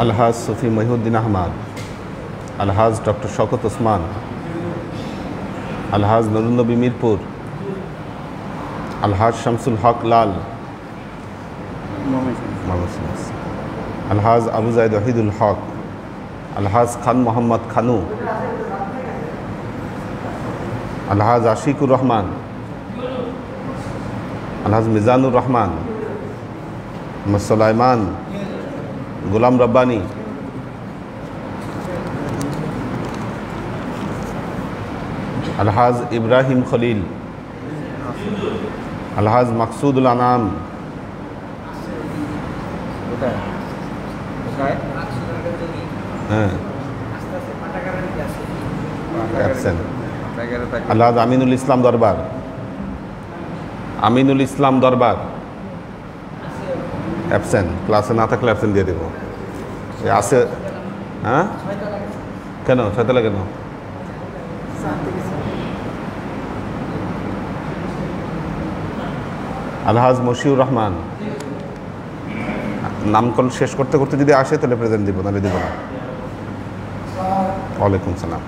আলহাজ সফি মহিউদ্দিন আহমদ, আলহাজ doctor Shawkat Osman, আলহাজ নুরুন নবী মিরপুর, আলহাজ শামসুল হক লাল, আলহাজ আবু জাইদ ওয়াহিদুল হক, আলহাজ খান মোহাম্মদ খানু, আলহাজ আশিকুর রহমান, আলহাজ মিজানুর রহমান, সুলাইমান, গোলাম রব্বানি, আলহাজ ইব্রাহিম খলিল, আলহাজ মাকসুদুল আনাম, হ্যাঁ আলহাজ আমিনুল ইসলাম দরবার, আমিনুল ইসলাম দরবার অ্যাবসেন্ট, ক্লাসে না থাকলে অ্যাবসেন্ট দিয়ে দেবো। আছে হ্যাঁ, কেন ছয়তলা কেন? আলহাজ মশিউর রহমান, নামকরণ শেষ করতে করতে যদি আসে তাহলে প্রেজেন্ট দিব, নাহলে দিব না। ওয়ালাইকুম সালাম।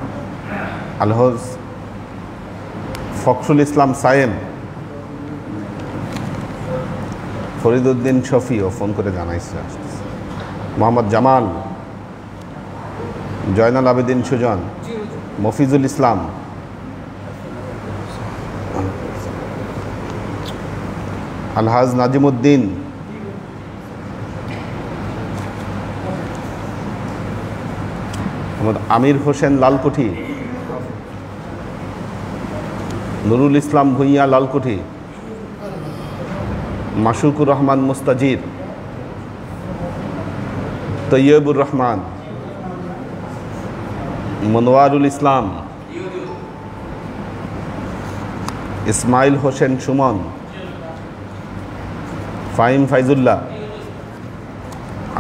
আলহাজ ফখরুল ইসলাম সায়েম, ফরিদউদ্দিন শফিও ফোন করে জানাইছে। মোহাম্মদ জামাল, জয়নাল আবেদিন সুজন, মফিজুল ইসলাম, আলহাজ নাজিমুদ্দিন, আমির হোসেন লালকুঠি, নুরুল ইসলাম ভুইয়া লালকুঠি, মাসুকুর রহমান মুস্তাজির, তৈয়বুর রহমান, মনোয়ারুল ইসলাম, ইসমাইল হোসেন সুমন, ফাহিম ফাইজুল্লাহ,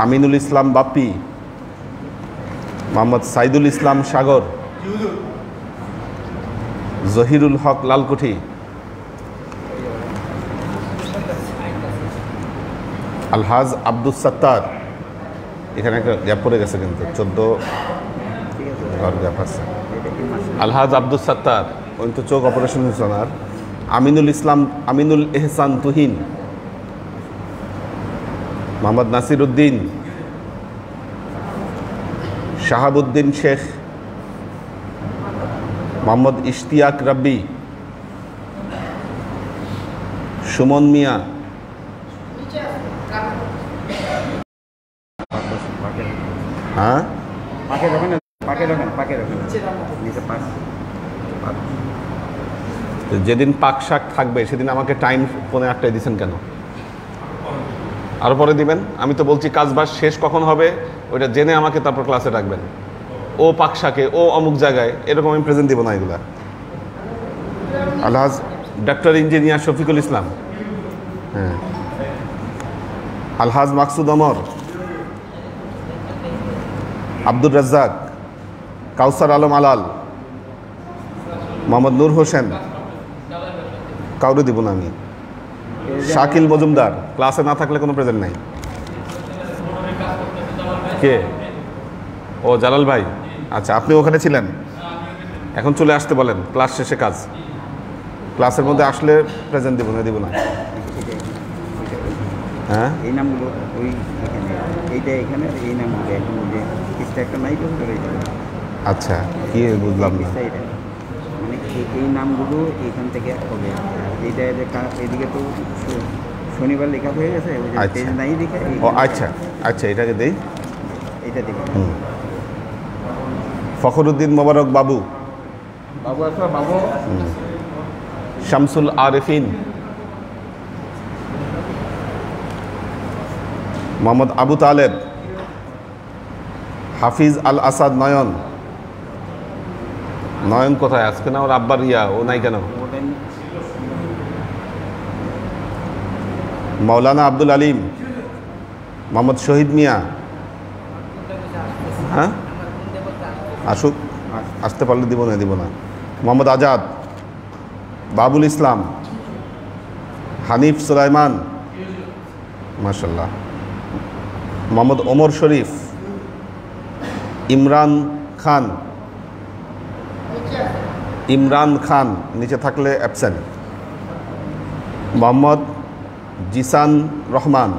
আমিনুল ইসলাম বাপ্পি, মোহাম্মদ সাইদুল ইসলাম সাগর, জহিরুল হক লালকুঠি, আলহাজ আব্দুস সাত্তার, এখানে একটা গ্যাপ পড়ে গেছে কিন্তু 14 গ্যাপ আছে। আলহাজ আব্দুস সাত্তার, ওই তো চোখ অপারেশন হয়েছে ওনার। আমিনুল ইসলাম, আমিনুল এহসান তুহিন, মোহাম্মদ নাসির উদ্দিন, শাহাবুদ্দিন শেখ, মোহাম্মদ ইশতিয়াক রাব্বি, সুমন মিয়া, হ্যাঁ যেদিন পাক শাক থাকবে সেদিন আমাকে টাইম 8:30 দিচ্ছেন কেন? আরো পরে দিবেন। আমি তো বলছি কাজ বাস শেষ কখন হবে ওইটা জেনে আমাকে তারপর ক্লাসে রাখবেন। ও পাক শাকে, ও অমুক জায়গায়, এরকম আমি প্রেজেন্ট দিব না এগুলা। আলহাজ ডক্টর ইঞ্জিনিয়ার শফিকুল ইসলাম, হ্যাঁ, আলহাজ মাকসুদ ওমর, আব্দুর রাজ্জাক, কাউসার আলম আলাল, মোহাম্মদ নূর হোসেন, কাউরে দিব না আমি। শাকিল মজুমদার, ক্লাসে না থাকলে কোনো প্রেজেন্ট নাই। কে? ও জালাল ভাই, আচ্ছা আপনি ওখানে ছিলেন, এখন চলে আসতে বলেন, ক্লাস শেষে কাজ। ক্লাসের মধ্যে আসলে প্রেজেন্ট দিব না, দিব না। হ্যাঁ, এই নামগুলো ওই এইটা এখানে, এই নামগুলো এখন যে কিসটা একটা নাই তো আচ্ছা, কি বুঝলাম না, মানে এই নামগুলো এখান থেকে হবে। এইটা এদিকে তো শনিবার লেখা হয়ে গেছে, নাই লেখা। ও আচ্ছা আচ্ছা, এটাকে দেই, এইটা দিই। ফখরুদ্দিন মোবারক বাবু, বাবু আচ্ছা বাবু, শামসুল আরেফিন, মোহাম্মদ আবু তালেব, হাফিজ আল আসাদ নয়ন। নয়ন কোথায়? আজকে না ওর আব্বার ইয়া, ও নাই কেন? মৌলানা আব্দুল আলিম, মোহাম্মদ শহীদ মিয়া, হ্যাঁ আসুক, আসতে পারলে দিব না, দিব না। মোহাম্মদ আজাদ, বাবুল ইসলাম, হানিফ সুলাইমান, মাশাল্লাহ। মোহাম্মদ ওমর শরীফ, ইমরান খান, ইমরান খান নিচে থাকলে অ্যাবসেন্ট। মোহাম্মদ জিসান রহমান,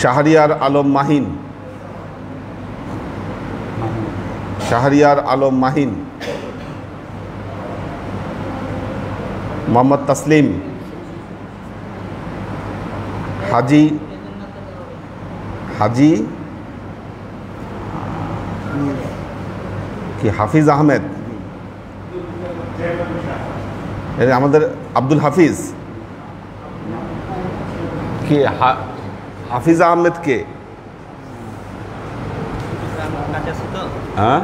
শাহরিয়ার আলম মাহিন, শাহরিয়ার আলম মাহিন, মোহাম্মদ তাসলিম, হাজি হাজি কি হাফিজ আহমেদ, আমাদের আব্দুল হাফিজ কি হাফিজ আহমেদ কে? হ্যাঁ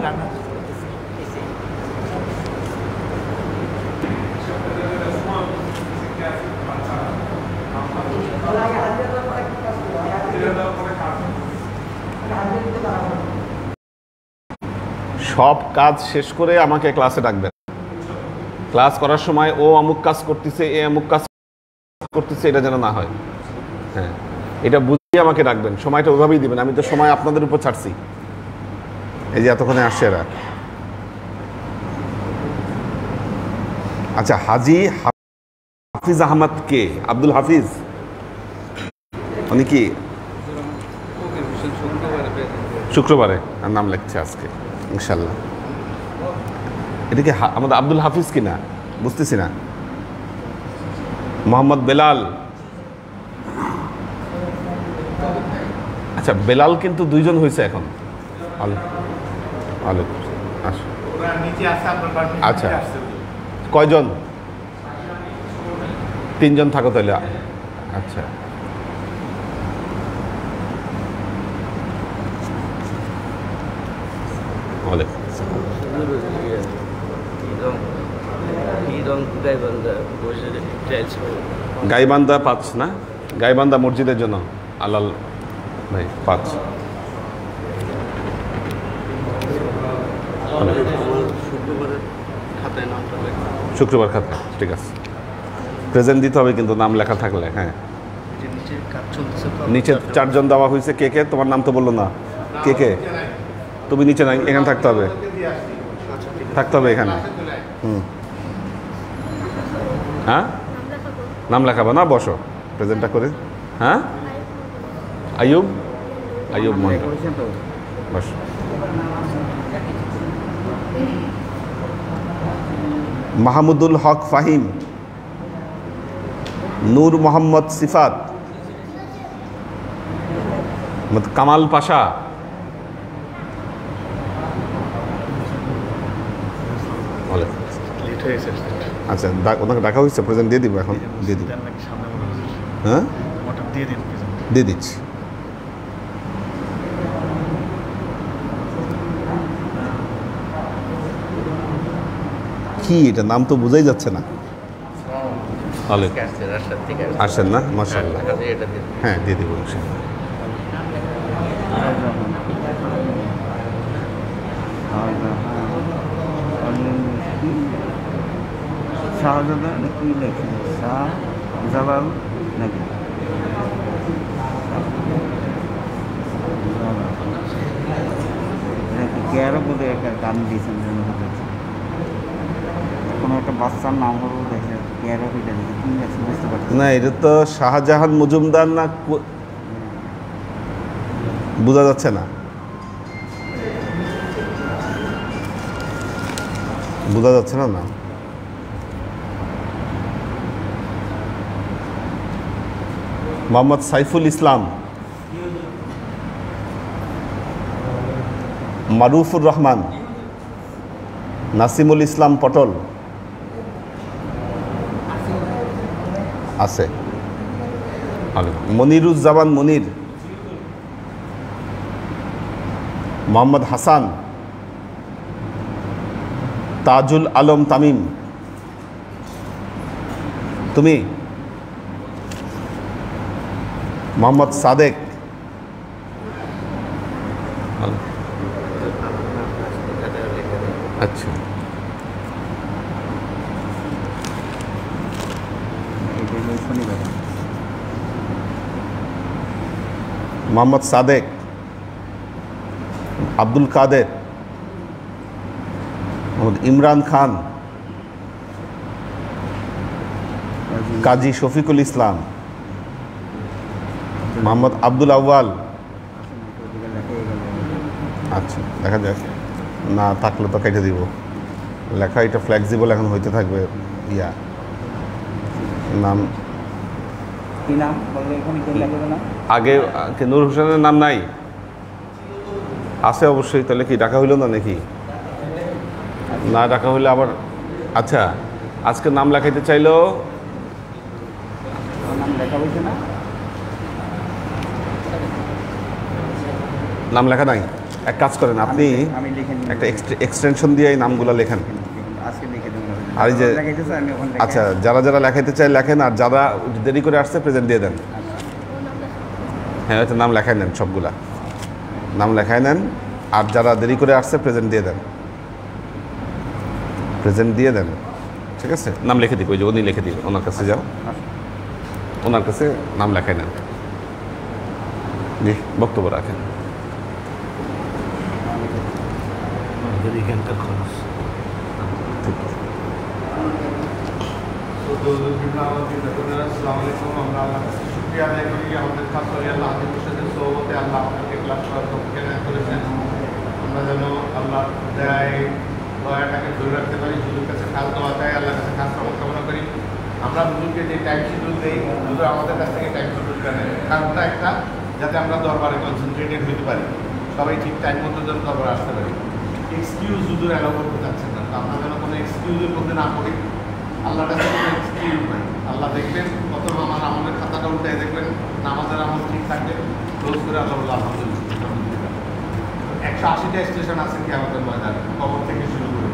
সব কাজ শেষ করে আমাকে ক্লাসে ডাকবেন। ক্লাস করার সময় ও অমুক কাজ করতেছে, এ অমুক কাজ করতেছে, এটা যেন না হয়। হ্যাঁ, এটা বুঝিয়ে আমাকে ডাকবেন, সময়টা ওইভাবেই দিবেন। আমি তো সময় আপনাদের উপর ছাড়ছি, এই যে এতক্ষণে আসছে এরা। আচ্ছা, হাজি হাফিজ আহমদ কে? আব্দুল হাফিজ উনি কি শুক্রবারে আর নাম লিখছে আজকে ইনশাল্লাহ। এটা কি আমাদের আব্দুল হাফিজ কিনা বুঝতেছি না। মোহাম্মদ বেলাল, আচ্ছা বেলাল কিন্তু দুইজন হয়েছে এখন। আচ্ছা কয়জন? তিনজন থাকো তাহলে। আচ্ছা গাইবান্ধা 5 না? গাইবান্ধা মসজিদের জন্য আলাল ভাই 5। শুক্রবার খাতা ঠিক আছে, প্রেজেন্ট দিতে হবে কিন্তু নাম লেখা থাকলে। হ্যাঁ নিচে 4 জন দেওয়া হয়েছে। কে কে? তোমার নাম তো বললো না। কে কে? তুমি নিচে নাই, এখানে থাকতে হবে, থাকতে হবে এখানে। হ্যাঁ নাম লেখাবো না? বসো প্রেজেন্টটা করে। হ্যাঁ আইয়ুব, আইয়ুব বসো। মাহমুদুল হক ফাহিম, নূর মোহাম্মদ সিফাত, কামাল পাশা, আচ্ছা ওনাকে ডাকা হয়েছে, প্রেজেন্ট দিয়ে দিব এখন, দিয়ে দিব। হ্যাঁ দিয়ে দিচ্ছি। কি এটা নাম তো বোঝাই যাচ্ছে না। আসেন না? মাশাআল্লাহ। হ্যাঁ দিয়ে দিব ইনশাআল্লাহ। শাহজাদা নাকি লেখেন? শাহজালাল নাকি? কেয়ারও বলে একটা গান দিয়েছেন, কোনো একটা বাচ্চার নাম হলো দেখে কেয়ারও এটা বুঝতে পারছি না। এটা তো শাহজাহান মজুমদার না, বোঝা যাচ্ছে না, বোঝা যাচ্ছে না না। মোহাম্মদ সাইফুল ইসলাম, মারুফুর রহমান, নাসিমুল ইসলাম পটল আছে, মনিরুজ্জামান মনির, মোহাম্মদ হাসান, তাজুল আলম তামিম। তুমি? মোহাম্মদ সাদেক, আচ্ছা মোহাম্মদ সাদেক, আব্দুল কাদের, মোহাম্মদ ইমরান খান, কাজী শফিকুল ইসলাম, মোহাম্মদ আব্দুল আউয়াল। আচ্ছা দেখা যাক, না থাকলে তো কেটে দিব। লেখা এটা ফ্লেক্সিবল এখন হইতে থাকবে। ইয়া নাম কি নাম বললে এখানে কেউ লাগবে না? আগে নূর হোসেনের নাম নাই? আছে অবশ্যই। তাহলে কি ডাকা হইল না নাকি? না ডাকা হইলে আবার। আচ্ছা আজকে নাম লেখাইতে চাইলো, নাম লেখা হয়েছে না? নাম লেখা নাই। এক কাজ করেন, আপনি আমি লিখে নিই। একটা এক্সটেনশন দিয়ে এই নামগুলো লেখেন। আজকে লিখে দেবো। আর এই যে লেখাইতেছে আমি ওখানে লেখা। আচ্ছা যারা যারা লেখাইতে চায় লেখেন, আর যারা দেরি করে আসছে প্রেজেন্ট দিয়ে দেন। হ্যাঁ হয়তো নাম লেখাই নেন, সবগুলা নাম লেখাই নেন। আর যারা দেরি করে আসছে প্রেজেন্ট দিয়ে দেন, প্রেজেন্ট দিয়ে দেন। ঠিক আছে, নাম লিখে দিব। ওই যে উনি লিখে দিবেন, ওনার কাছে যাও, ওনার কাছে নাম লেখাই নেন। জি বক্তব্য রাখেন। এখানকার খরচ আমরা আল্লাহ কাছে শুকরিয়া আদায় করি। আমাদের খাস করে আল্লাহ হাদিসের সাথে সোহবতে আল্লাহ আমাদেরকে ক্লাস করার তৌফিক এনায়েত করেছেন। আমরা যেন আল্লাহ দয়াটাকে ধরে রাখতে পারি। হুজুর কাছে খাস দোয়া চাই, আল্লাহর কাছে খাস রহমত কামনা করি। আমরা হুজুরকে যে টাইম শিডিউল দিই, হুজুর আমাদের কাছ থেকে টাইম শিডিউল নেন। কারণটা একটা, যাতে আমরা দরবারে কনসেন্ট্রেটেড হতে পারি, সবাই ঠিক টাইম মতো যেন দরবারে আসতে পারি। এক্সকিউজ হুজুর অ্যালাউ করতে চাচ্ছেন না, তো আমরা যেন কোনো এক্সকিউজের মধ্যে না পড়ি। আল্লাহর কাছে কোনো এক্সকিউজ নাই। আল্লাহ দেখবেন কত আমার আমলের খাতাটা উল্টে দেখবেন, নামাজের আমল ঠিক থাকবে, রোজ করে আল্লাহ বললো আলহামদুলিল্লাহ। 180টা স্টেশন আছে কি আমাদের ময়দানে, কবর থেকে শুরু করে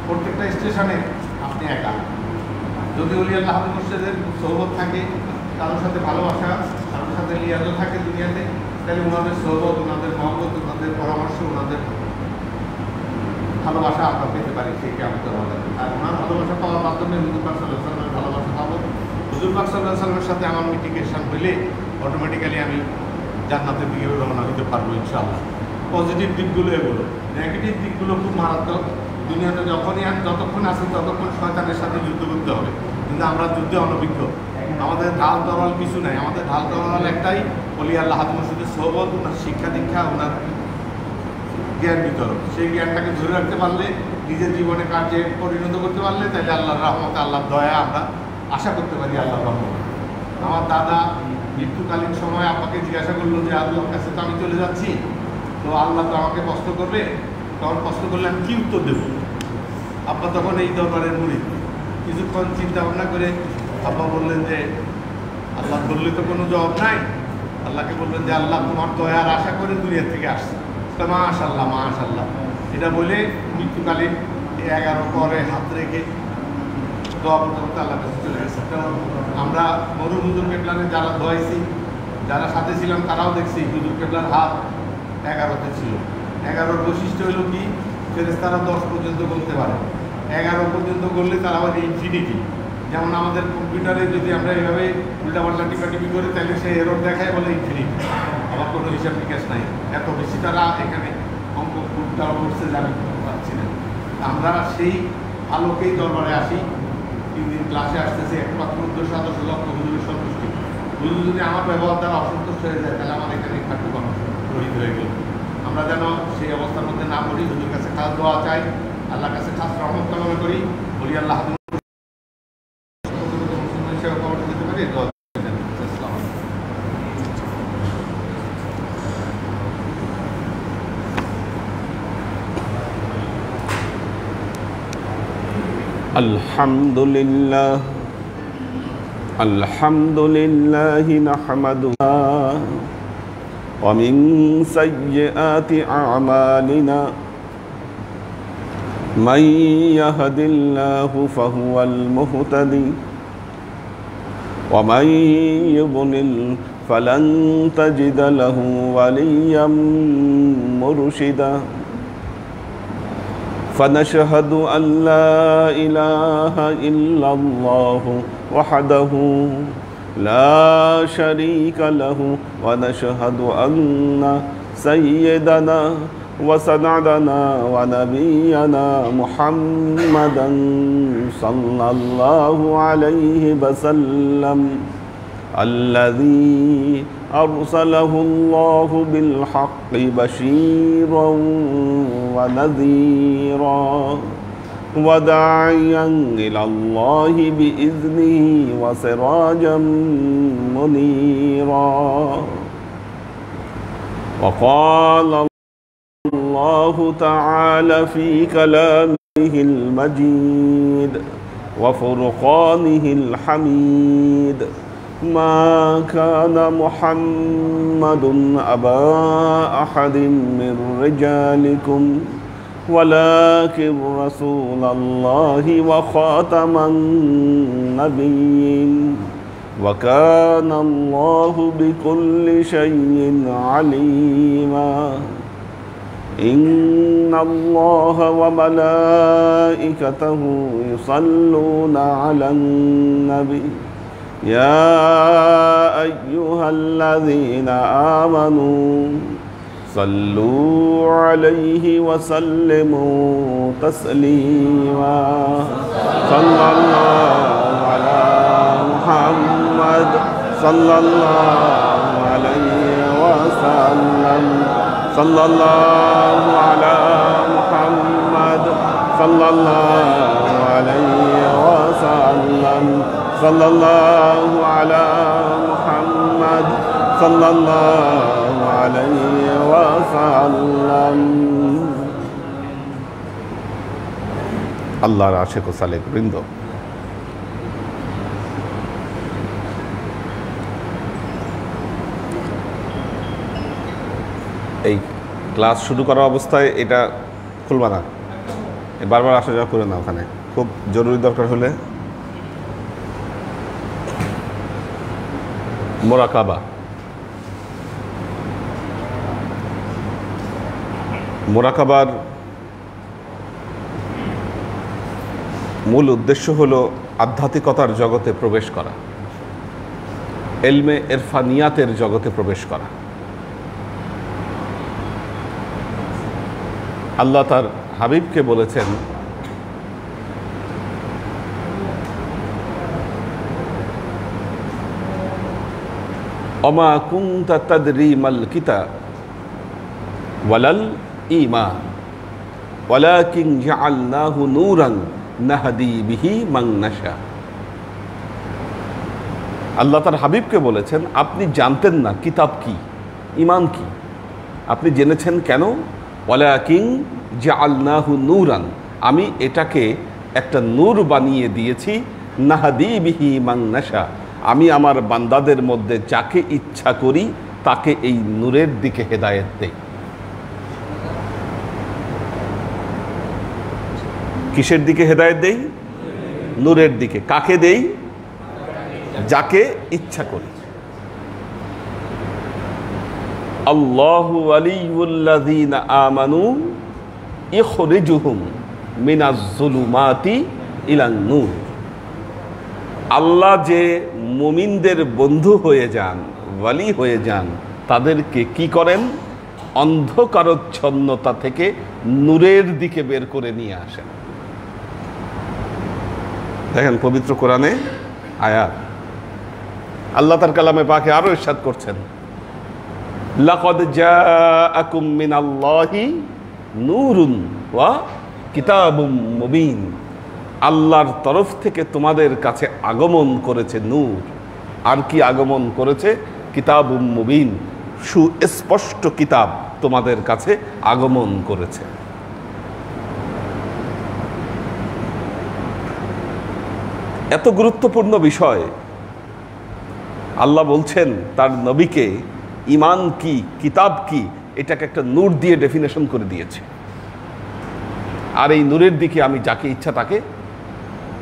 প্রত্যেকটা স্টেশনে আপনি একা। যদি ওলি আল্লাহ মুর্শিদের সোহবত থাকে, কারোর সাথে ভালোবাসা, কারোর সাথে লিয়াজও থাকে দুনিয়াতে, তাহলে ওনাদের সোহবত, ওনাদের মহব্বত, ওনাদের পরামর্শ, ওনাদের ভালোবাসা আমরা পেতে পারি সেই আমাদের ময়দানে। আর ওনার ভালোবাসা পাওয়ার মাধ্যমে হুজুর পাক সাল্লাল্লাহু আলাইহি ওয়াসাল্লামের ভালোবাসা পাবো। হুজুর পাক সাল্লাল্লাহু আলাইহি ওয়াসাল্লামের সাথে আমার মিটিগেশন হইলে অটোমেটিক্যালি আমি জান্নাতের দিকে রওনা হতে পারবো ইনশাআল্লাহ। পজিটিভ দিকগুলো এগুলো, নেগেটিভ দিকগুলো খুব মারাত্মক। দুনিয়াতে যতক্ষণ আছে ততক্ষণ শয়তানের সাথে যুদ্ধ করতে হবে, কিন্তু আমরা যুদ্ধে অনভিজ্ঞ। আমাদের ঢাল তরল কিছু নাই, আমাদের ঢাল তরল একটাই, ওলি আল্লাহ মুর্শিদের সোহবত, ওনার শিক্ষা দীক্ষা, ওনার জ্ঞান বিতরণ। সেই জ্ঞানটাকে ধরে রাখতে পারলে, নিজের জীবনে কার্যে পরিণত করতে পারলে, তাহলে আল্লাহর রহমতে, আল্লাহর দয়া আমরা আশা করতে পারি। আল্লাহর রহমত। আমার দাদা মৃত্যুকালীন সময় আব্বাকে জিজ্ঞাসা করলো যে আল্লাহর কাছে তো আমি চলে যাচ্ছি, তো আল্লাহ তো আমাকে কষ্ট করবে, তখন কষ্ট করলে আমি কী উত্তর দেবো? আব্বা তখন এই দরবারের মুরিদ। কিছুক্ষণ চিন্তা ভাবনা করে আব্বা বললেন যে আল্লাহ বললে তো কোনো জবাব নাই। আল্লাহকে বললেন যে আল্লাহ তোমার দয়ার আশা করে দুনিয়া থেকে আসছে, তো মাশাআল্লাহ মাশাআল্লাহ এটা বলে মৃত্যুকালীন 11 পরে হাত রেখে দোয়া করতে আল্লাহ কাছে চলে গেছে। তো আমরা মরুম হুজুর কেবলারে যারা দোয়াইছি, যারা সাথে ছিলাম, তারাও দেখছি হুজুর কেবলার হাত 11তে ছিল। 11-র বৈশিষ্ট্য হলো কি, ফেরেশতারা 10 পর্যন্ত বলতে পারে, 11 পর্যন্ত করলে তারা আবার ইনফিনিটি। যেমন আমাদের কম্পিউটারে যদি আমরা এইভাবে উল্টাপাল্টা টিপাটিপি করি, তাহলে সে এরর দেখায় বলে ইনফিনিটি, আবার কোনো হিসাব নিকাশ নাই। এত বেশি তারা এখানে অঙ্ক তারা করছে যে আমি পাচ্ছি না। আমরা সেই আলোকেই দরবারে আসি। 3 দিন ক্লাসে আসতেছি, একমাত্র উদ্দেশ্য আদর্শ লক্ষ্য হুজুরের সন্তুষ্টি। হুজুর যদি আমার ব্যবহার দ্বারা অসন্তুষ্ট হয়ে যায়, তাহলে আমার এখানে খাটু মানুষ রহিত হয়ে গেল। আমরা যেন সেই অবস্থার মধ্যে না পড়ি। হুজুর কাছে খাস দোয়া চাই, আল্লাহর কাছে খাস রহমত কামনা করি। বলি আল্লাহ সেবা খবর দিতে পারি। আলহামদুলিল্লাহ আলহামদুলিল্লাহ নাহমাদুহু ওয়া মিন সাইয়্যাতি আ'মালিনা মান ইয়াহদিল্লাহু ফাহুয়াল মুহতাদি ওয়া মান ইউদ্লিল ফালান তাজিদা লাহু ওয়ালিয়্যাম মুরশিদা। فنشهد أن لا إله إلا الله وحده لا شريك له ونشهد أن سيدنا وسندنا ونبينا محمدا صلى الله عليه وسلم الذي أرسله الله بالحق بشيرا ونذيرا وداعيا إلى الله بإذنه وسراجا منيرا وقال الله تعالى في كلامه المجيد وفرقانه الحميد ما كان محمد أبا أحد من رجالكم ولكن رسول الله وخاتم النبيين وكان الله بكل شيء عليما إن الله وملائكته يصلون على النبي يا أيها الذين آمنوا صلوا عليه وسلموا تسليما صلى الله على محمد صلى الله عليه وسلم صلى الله على محمد صلى الله عليه وسلم صلى الله على محمد صلى الله عليه وسلم আল্লাহর আশিক ও সালেক বৃন্দ, এই ক্লাস শুরু করা অবস্থায় এটা খুলবা না, বারবার আসা যাওয়া করে না, ওখানে খুব জরুরি দরকার হলে মোরাকাবার মূল উদ্দেশ্য হলো আধ্যাত্মিকতার জগতে প্রবেশ করা, এলমে ইরফানিয়াতের জগতে প্রবেশ করা। আল্লাহ তার হাবিবকে বলেছেন, অমা কুনতা তাদরি মাল কিতাব ওয়ালাল ঈমান ওয়ালাকিন জাআলনাহু নূরান নাহদি বিহি মান নাশা। আল্লাহ তার হাবিবকে বলেছেন, আপনি জানতেন না কিতাব কি, ঈমান কি, আপনি জেনেছেন কেন? ওয়ালাকিন জাআলনাহু নূরান, আমি এটাকে একটা নূর বানিয়ে দিয়েছি, নাহদি বিহি মান নাশা, আমি আমার বান্দাদের মধ্যে যাকে ইচ্ছা করি তাকে এই নূরের দিকে হেদায়েত দেই। কিসের দিকে হেদায়েত দেই? নূরের দিকে। কাকে দেই? যাকে ইচ্ছা করি। আল্লাহু ওয়ালিয়ুল্লাযীনা আমানু ইখরিজুহুম মিনাজ যুলুমাতি ইলান নূর। আল্লাহ যে মুমিনদের বন্ধু হয়ে যান, ওয়ালি হয়ে যান, তাদেরকে কি করেন? অন্ধকারচ্ছন্নতা থেকে নূরের দিকে বের করে নিয়ে আসেন। দেখেন পবিত্র কোরআনে আয়াত, আল্লাহ তার কালামে পাকে আরো ইরশাদ করছেন, লাকাদ জাআকুম মিনাল্লাহি নূরুন ওয়া কিতাবুম মুবিন। আল্লাহর তরফ থেকে তোমাদের কাছে আগমন করেছে নূর, আর কি আগমন করেছে? কিতাবুম মুবিন, সুস্পষ্ট কিতাব তোমাদের কাছে আগমন করেছে। এত গুরুত্বপূর্ণ বিষয় আল্লাহ বলছেন তার নবীকে ঈমান কি, কিতাব কি, এটাকে একটা নূর দিয়ে ডেফিনেশন করে দিয়েছে। আর এই নূরের দিকে আমি যাকে ইচ্ছা তাকে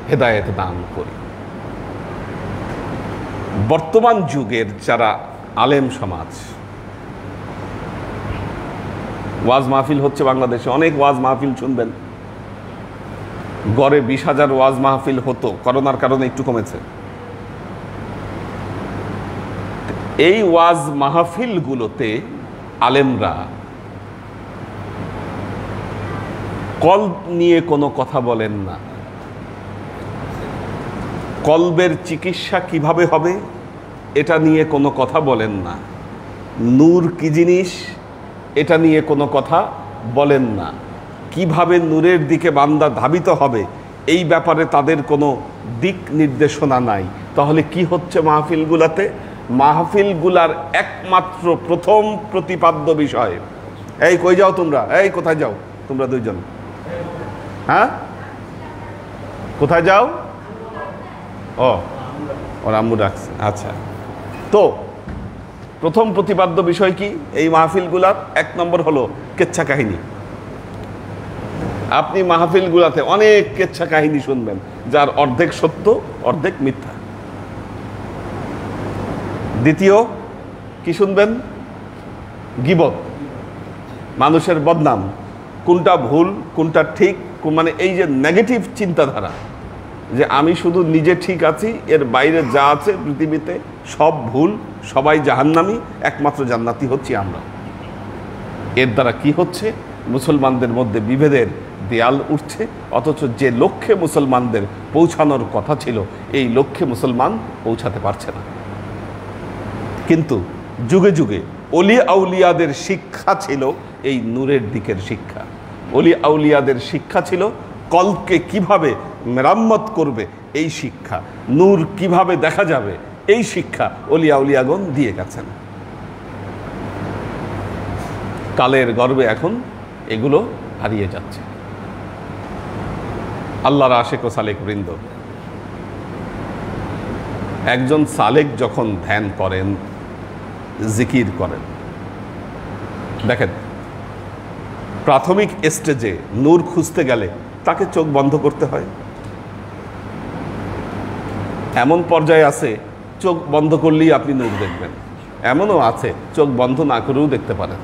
হেদায়েত দান করি। বর্তমান যুগের যারা আলেম সমাজ, ওয়াজ মাহফিল হচ্ছে বাংলাদেশে, অনেক ওয়াজ মাহফিল শুনবেন, গড়ে 20,000 ওয়াজ মাহফিল হতো, করোনার কারণে একটু কমেছে। এই ওয়াজ মাহফিলগুলোতে আলেমরা কলব নিয়ে কোনো কথা বলেন না। কলবের চিকিৎসা কিভাবে হবে এটা নিয়ে কোনো কথা বলেন না। নূর কি জিনিস এটা নিয়ে কোনো কথা বলেন না। কিভাবে নূরের দিকে বান্দা ধাবিত হবে এই ব্যাপারে তাদের কোনো দিক নির্দেশনা নাই। তাহলে কি হচ্ছে মাহফিলগুলাতে? মাহফিলগুলার একমাত্র প্রথম প্রতিপাদ্য বিষয়, এই কই যাও তোমরা, এই কোথায় যাও তোমরা দুইজন, হ্যাঁ কোথায় যাও? ও ওর আম্মু ডাকছে। আচ্ছা, তো প্রথম প্রতিপাদ্য বিষয় কি এই মাহফিলগুলার? এক নম্বর হলো কেচ্ছা কাহিনী। আপনি মাহফিলগুলাতে অনেক কেচ্ছা কাহিনী শুনবেন যার অর্ধেক সত্য অর্ধেক মিথ্যা। দ্বিতীয় কি শুনবেন? গীবত, মানুষের বদনাম, কোনটা ভুল কোনটা ঠিক, মানে এই যে নেগেটিভ চিন্তাধারা যে আমি শুধু নিজে ঠিক আছি, এর বাইরে যা আছে পৃথিবীতে সব ভুল, সবাই জাহান্নামী, একমাত্র জান্নাতি হচ্ছি আমরা। এর দ্বারা কি হচ্ছে? মুসলমানদের মধ্যে বিভেদের দেয়াল উঠছে, অথচ যে লক্ষ্যে মুসলমানদের পৌঁছানোর কথা ছিল এই লক্ষ্যে মুসলমান পৌঁছাতে পারছে না। কিন্তু যুগে যুগে অলি আউলিয়াদের শিক্ষা ছিল এই নূরের দিকের শিক্ষা। অলি আউলিয়াদের শিক্ষা ছিল কলকে কিভাবে মেরাম্মত করবে এই শিক্ষা, নূর কিভাবে দেখা যাবে এই শিক্ষা অলি আউলিয়াগণ দিয়ে গেছেন। কালের গর্বে এখন এগুলো হারিয়ে যাচ্ছে। আল্লাহর আশেক ও সালেক বৃন্দ, একজন সালেক যখন ধ্যান করেন, জিকির করেন, দেখেন প্রাথমিক স্টেজে নূর খুঁজতে গেলে তাকে চোখ বন্ধ করতে হয়। এমন পর্যায়ে আছে চোখ বন্ধ করলেই আপনি নূর দেখবেন, এমনও আছে চোখ বন্ধ না করেও দেখতে পারেন।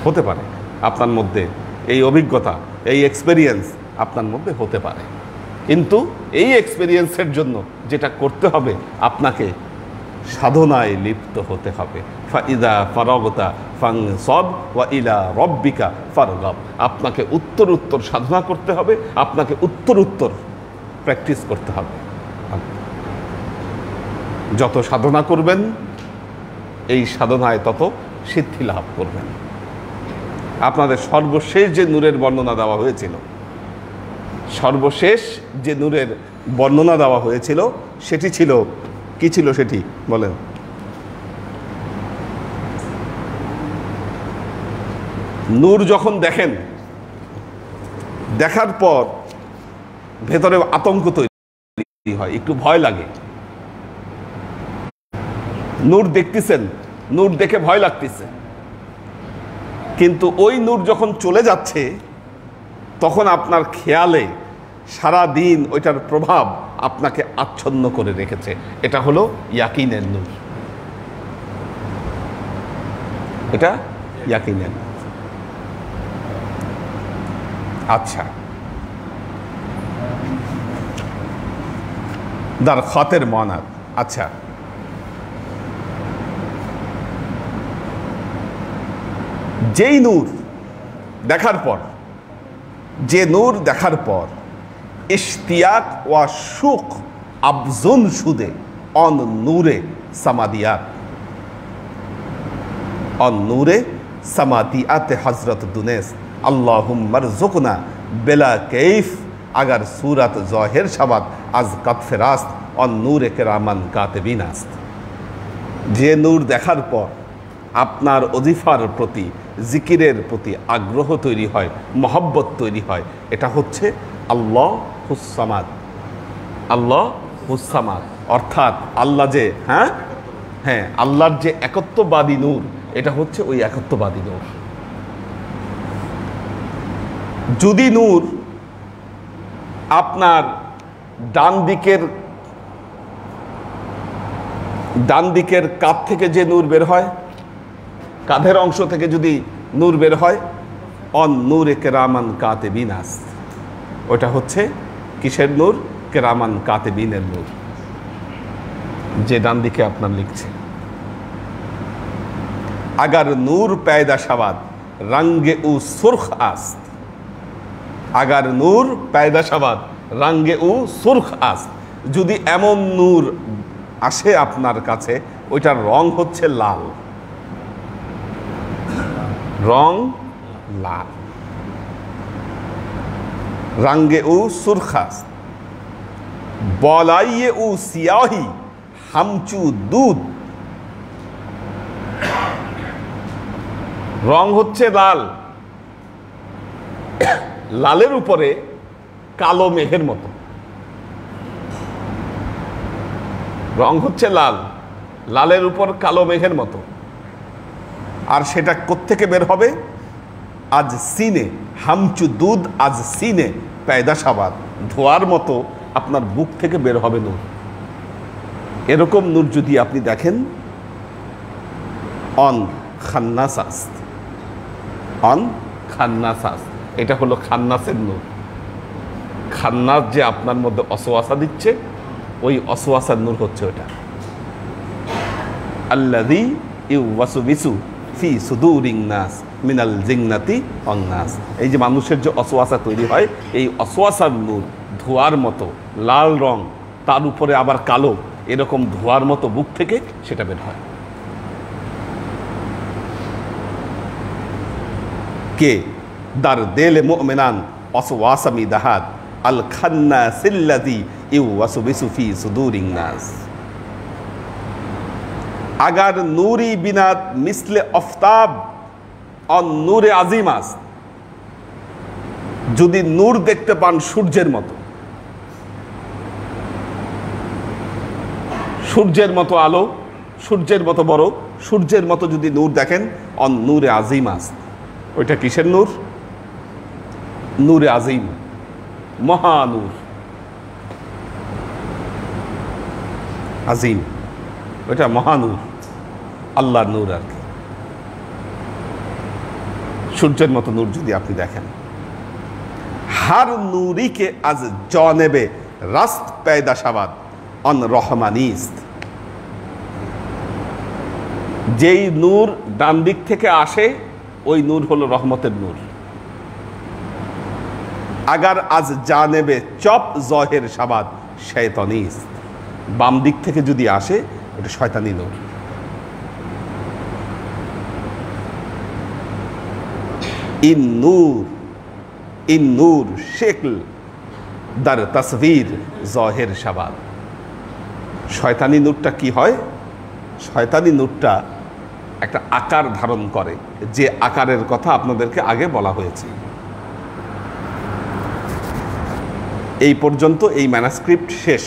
হতে পারে আপনার মধ্যে এই অভিজ্ঞতা, এই এক্সপেরিয়েন্স আপনার মধ্যে হতে পারে, কিন্তু এই এক্সপেরিয়েন্সের জন্য যেটা করতে হবে আপনাকে সাধনায় লিপ্ত হতে হবে। ফাইদা ফারাগতা ফানসব ওয়া ইলা রব্বিকা ফারগাব। আপনাকে উত্তর উত্তর সাধনা করতে হবে, আপনাকে উত্তর উত্তর প্র্যাকটিস করতে হবে। যত সাধনা করবেন এই সাধনায় তত সিদ্ধি লাভ করবেন। আপনাদের সর্বশেষ যে নূরের বর্ণনা দেওয়া হয়েছিল, সর্বশেষ যে নূরের বর্ণনা দেওয়া হয়েছিল সেটি ছিল কি ছিল? সেটি বলেন। নূর যখন দেখেন, দেখার পর ভেতরে আতঙ্ক তৈরি হয়, একটু ভয় লাগে। নূর দেখতেছেন, নূর দেখে ভয় লাগতেছে, কিন্তু ওই নূর যখন চলে যাচ্ছে তখন আপনার খেয়ালে সারা দিন ওইটার প্রভাব আপনাকে আচ্ছন্ন করে রেখেছে। এটা হলো ইয়াকিনের নূর, এটা ইয়াকিনের নূর। আচ্ছা, দার খাতের মানাত। আচ্ছা, যেই নূর দেখার পর, যে নূর দেখার পর ইশতিয়াক ওয়া শুক আবজুন সুদে অন নূরে সামাদিয়াত, অন নূরে সামাদিয়াতে হজরত দুনেস আল্লাহুম্মা রযুকনা বেলা কাইফ আগার সুরাত জহের শাবাত আজ কাত ফেরাস্ত অন নূরে কেরামান কাতিবিন আস্ত। যে নূর দেখার পর আপনার ওজিফার প্রতি, জিকিরের প্রতি আগ্রহ তৈরি হয়, মহব্বত তৈরি হয়, এটা হচ্ছে আল্লাহ হুসামাদ। আল্লাহ হুসামাদ অর্থাৎ আল্লাহ যে হ্যাঁ আল্লাহর যে একত্ববাদী নূর, এটা হচ্ছে ওই একত্ববাদী নূর। যদি নূর আপনার ডান দিকের কাঁধ থেকে যে নূর বের হয়, কাঁধের অংশ থেকে যদি নূর বের হয়, অন নূরে কেরামান কাতিবিন আস্ত, ওটা হচ্ছে কিসের নূর? কেরামান কাতিবিনের নূর, যে ডান দিকে আপনার লিখছে। আগার নূর पैदा शवाद रंगे उ सुर्ख आस्त। আগার নূর পায়দাশাবাদ রাঙ্গে উ সুরখ আস, যদি এমন নূর আসে আপনার কাছে ওইটার রং হচ্ছে লাল, রং লাল। রাঙ্গে উ সুরখাস বলাইয়ে উ সিয়াহি হামচু দুধ, রং হচ্ছে লাল, লালের উপরে কালো মেঘের মতো, রং হচ্ছে লাল, লালের উপর কালো মেঘের মতো। আর সেটা কোত্থেকে বের হবে? আজ সিনে হামচু দুধ, আজ সিনে পায়দাশাবাদ, ধোয়ার মতো আপনার বুক থেকে বের হবে নূর। এরকম নূর যদি আপনি দেখেন, অন খান্নাসাস, অন খান্নাসাস, এটা হলো খান্নাসের নূর। খান্নাস যে আপনার মধ্যে অসওয়াসা দিচ্ছে, ওই অসওয়াসার নূর হচ্ছে ওটা। আল্লাযী ইউওয়াসবিসু ফি সুদুরিন নাস মিনাল জিন্নাতি ওয়ান নাস, এই যে মানুষের যে অসওয়াসা তৈরি হয়, এই অসওয়াসার নূর ধোঁয়ার মতো লাল রং, তার উপরে আবার কালো, এরকম ধোঁয়ার মতো বুক থেকে সেটা বের হয়। কে দার দেলে মুমিনান ওয়াসওয়াসা মিদাহাদ আল খান্নাসিল্লাযী ইউওয়াসবিসু ফি সুদুরিন নাস। আগার নূরি বিনাত মিসলে আফতাব অন নূরে আজিমাস, যদি নূর দেখতে পান সূর্যের মতো, সূর্যের মতো আলো, সূর্যের মতো বড়, সূর্যের মতো যদি নূর দেখেন, অন নূরে আজিমাস, ওইটা কিসের নূর? নূরে আজিম, মহানূর, আজিম, ওইটা মহানূর, আল্লাহর নূর আর কি। সূর্যের মতো নূর যদি আপনি দেখেন। হার নূরিকে আজ জনেবে রাস্ত পায়দাশাবাদ অন রহমানিস্ত, যেই নূর ডান দিক থেকে আসে ওই নূর হলো রহমতের নূর। আগার আজ জানেবে চপ জহের শাবাদ শয়তানিস্ত, বাম দিক থেকে যদি আসে ওটা শয়তানি নূর। ইন নূর শেকল দার তসভির জহের শাবাদ, শয়তানি নূরটা কি হয়? শয়তানি নূরটা একটা আকার ধারণ করে, যে আকারের কথা আপনাদেরকে আগে বলা হয়েছে। এই পর্যন্ত এই ম্যানাস্ক্রিপ্ট শেষ,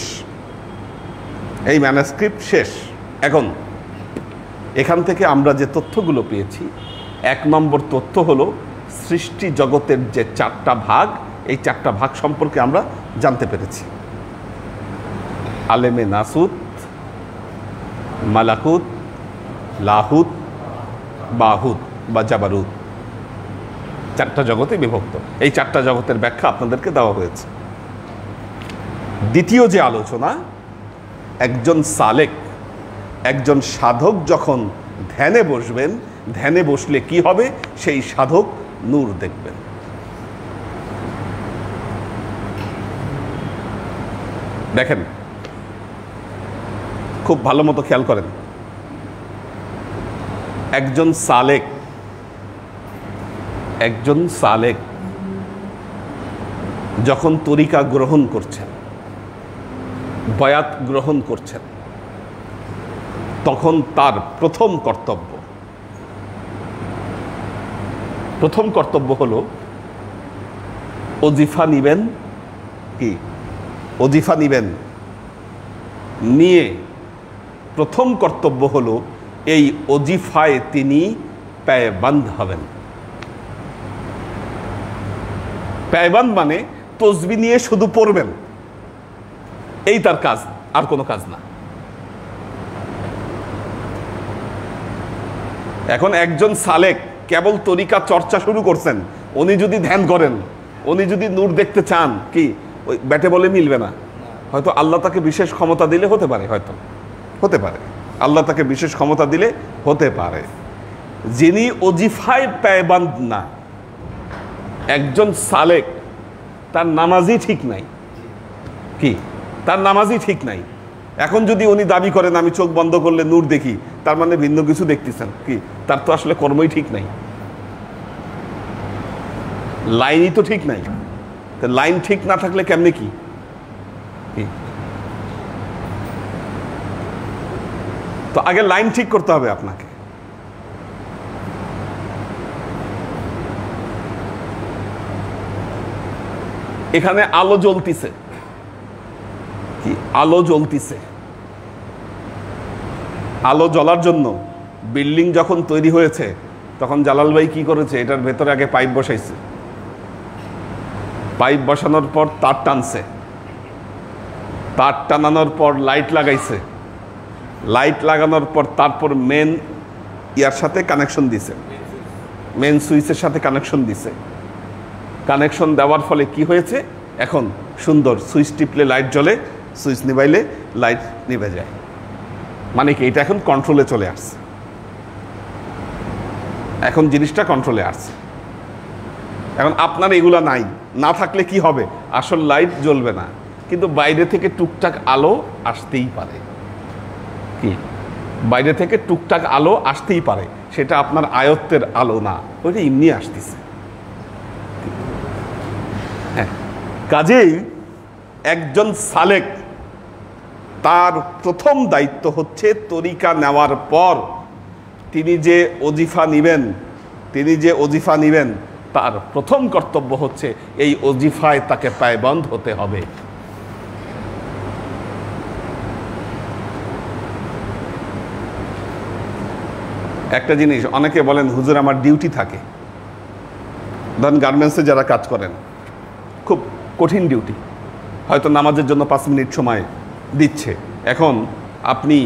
এই ম্যানাস্ক্রিপ্ট শেষ। এখন এখান থেকে আমরা যে তথ্যগুলো পেয়েছি, 1 নম্বর তথ্য হলো সৃষ্টি জগতের যে 4টা ভাগ, এই 4টা ভাগ সম্পর্কে আমরা জানতে পেরেছি। আলেমে নাসুত, মালাকুত, লাহুত, বাহুত বা জাবারুত, 4টা জগতে বিভক্ত। এই 4টা জগতের ব্যাখ্যা আপনাদেরকে দেওয়া হয়েছে। দ্বিতীয় যে আলোচনা, একজন সালেক, একজন সাধক যখন ধ্যানে বসবেন, ধ্যানে বসলে কি হবে? সেই সাধক নূর দেখবেন। দেখেন, খুব ভালো মতো খেয়াল করেন, একজন সালেক যখন তরিকা গ্রহণ করছেন, বয়াত গ্রহণ করছেন, তখন তার প্রথম কর্তব্য হলো ওজিফা নিবেন। কি ওজিফা নিবেন? নিয়ে প্রথম কর্তব্য হলো এই ওজিফায় তিনি পায়বান্দ হবেন। পায়বান্দ মানে তসবিহ নিয়ে শুধু পড়বেন, এই তার কাজ, আর কোনো কাজ না। এখন একজন সালেক কেবল তরিকা চর্চা শুরু করছেন, উনি যদি ধ্যান করেন, উনি যদি নূর দেখতে চান, কি ওই ব্যাটে বলে মিলবে না। হয়তো আল্লাহ তাকে বিশেষ ক্ষমতা দিলে হতে পারে, হয়তো হতে পারে, আল্লাহ তাকে বিশেষ ক্ষমতা দিলে হতে পারে। যিনি ওজিফায় পায়বান্দ না, একজন সালেক, তার নামাজই ঠিক নাই। কি? তার নামাজই ঠিক নাই। এখন যদি উনি দাবি করেন আমি চোখ বন্ধ করলে নূর দেখি, তার মানে ভিন্ন কিছু দেখতেছেন। কি? তার তো আসলে কর্মই ঠিক নাই, লাইনই তো ঠিক নাই। লাইন ঠিক না থাকলে কেমনে কি? তো আগে লাইন ঠিক করতে হবে আপনাকে। এখানে আলো জ্বলতিছে, কি আলো জ্বলতিছে। আলো জ্বলার জন্য বিল্ডিং যখন তৈরি হয়েছে তখন জালাল ভাই কি করেছে, এটার ভেতরে আগে পাইপ বসাইছে, পাইপ বসানোর পর তার টানছে, তার টানানোর পর লাইট লাগাইছে, লাইট লাগানোর পর তারপর মেন ইয়ার সাথে কানেকশন দিছে, মেন সুইচের সাথে কানেকশন দিছে। কানেকশন দেওয়ার ফলে কি হয়েছে, এখন সুন্দর সুইচ টিপলে লাইট জ্বলে, সুইচ নিভাইলে লাইট নিভে যায়। মানে কি, এটা এখন কন্ট্রোলে চলে আসছে, এখন জিনিসটা কন্ট্রোলে আসছে। এখন আপনার এগুলা নাই, না থাকলে কি হবে, আসল লাইট জ্বলবে না, কিন্তু বাইরে থেকে টুকটাক আলো আসতেই পারে। কি? বাইরে থেকে টুকটাক আলো আসতেই পারে, সেটা আপনার আয়ত্তের আলো না, ওইটা এমনি আসতেছে। হ্যাঁ, কাজেই একজন সালেক তার প্রথম দায়িত্ব হচ্ছে তরিকা নেওয়ার পর তিনি যে ওজিফা নিবেন তার প্রথম কর্তব্য হচ্ছে এই ওজিফায় তাকে পায়বন্দ হতে হবে। একটা জিনিস অনেকে বলেন, হুজুর আমার ডিউটি থাকে। ধরেন গার্মেন্টসে যারা কাজ করেন, খুব কঠিন ডিউটি, হয়তো নামাজের জন্য 5 মিনিট সময় দিচ্ছে। এখন আপনি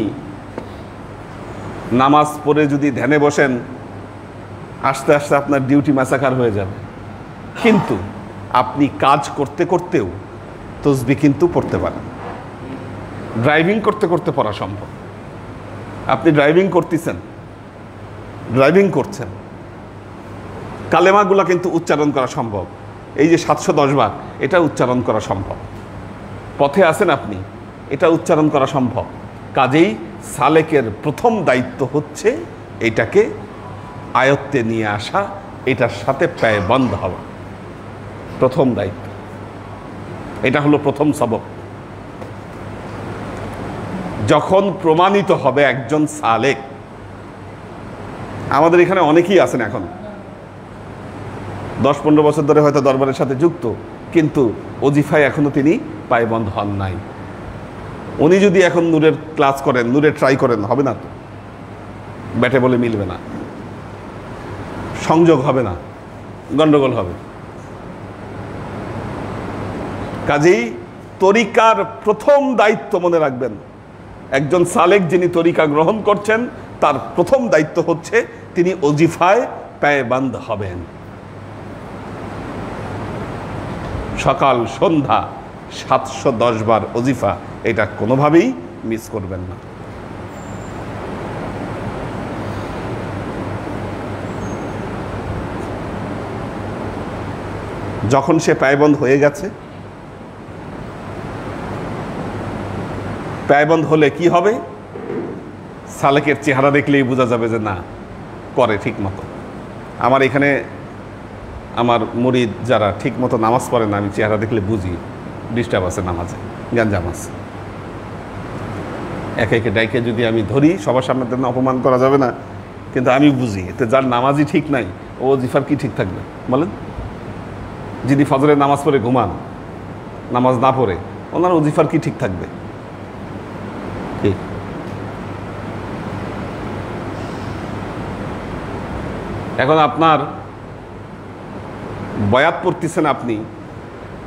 নামাজ পড়ে যদি ধ্যানে বসেন, আস্তে আস্তে আপনার ডিউটি ম্যাসাকার হয়ে যাবে। কিন্তু আপনি কাজ করতে করতেও তসবিহ কিন্তু পড়তে পারেন। ড্রাইভিং করতে করতে পড়া সম্ভব। আপনি ড্রাইভিং করছেন, কালেমাগুলা কিন্তু উচ্চারণ করা সম্ভব। এই যে 710 বার, এটা উচ্চারণ করা সম্ভব। পথে আছেন আপনি, এটা উচ্চারণ করা সম্ভব। কাজেই সালেকের প্রথম দায়িত্ব হচ্ছে এটাকে আয়ত্তে নিয়ে আসা, এটার সাথে পায়বন্দ হওয়া, প্রথম দায়িত্ব। এটা হলো প্রথম সবক। যখন প্রমাণিত হবে একজন সালেক, আমাদের এখানে অনেকেই আছেন এখন 10-15 বছর ধরে হয়তো দরবারের সাথে যুক্ত, কিন্তু ওজিফায় এখনো তিনি পায়বন্দ হন নাই। উনি যদি এখন নূরের ক্লাস করেন, নূরের ট্রাই করেন, হবে না তো, ব্যাটে বলে মিলবে না, সংযোগ হবে না, গন্ডগোল হবে। কাজেই তরিকার প্রথম দায়িত্ব মনে রাখবেন, একজন সালেক যিনি তরিকা গ্রহণ করছেন তার প্রথম দায়িত্ব হচ্ছে তিনি ওজিফায় পায়বন্দ হবেন। সকাল সন্ধ্যা 710 বার ওজিফা, এটা কোনোভাবেই মিস করবেন না। যখন সে পায়বন্দ হয়ে গেছে, পায়বন্দ হলে কি হবে, সালেকের চেহারা দেখলেই বোঝা যাবে যে না, করে ঠিক মতো। আমার এখানে আমার মুরিদ যারা ঠিক মতো নামাজ পড়ে না, আমি চেহারা দেখলে বুঝি ডিস্টার্ব আছে, নামাজে গ্যাঞ্জাম আছে। একে একে ডাইকে যদি আমি ধরি, সবার সামনে তো অপমান করা যাবে না, কিন্তু আমি বুঝি এতে যার নামাজই ঠিক নাই, ও ওজিফার কি ঠিক থাকবে বলেন? যিনি ফজরের নামাজ পড়ে ঘুমান, নামাজ না পড়ে, ওনার ওজিফার কি ঠিক থাকবে? ঠিক। এখন আপনার বয়াত পড়তেছেন, আপনি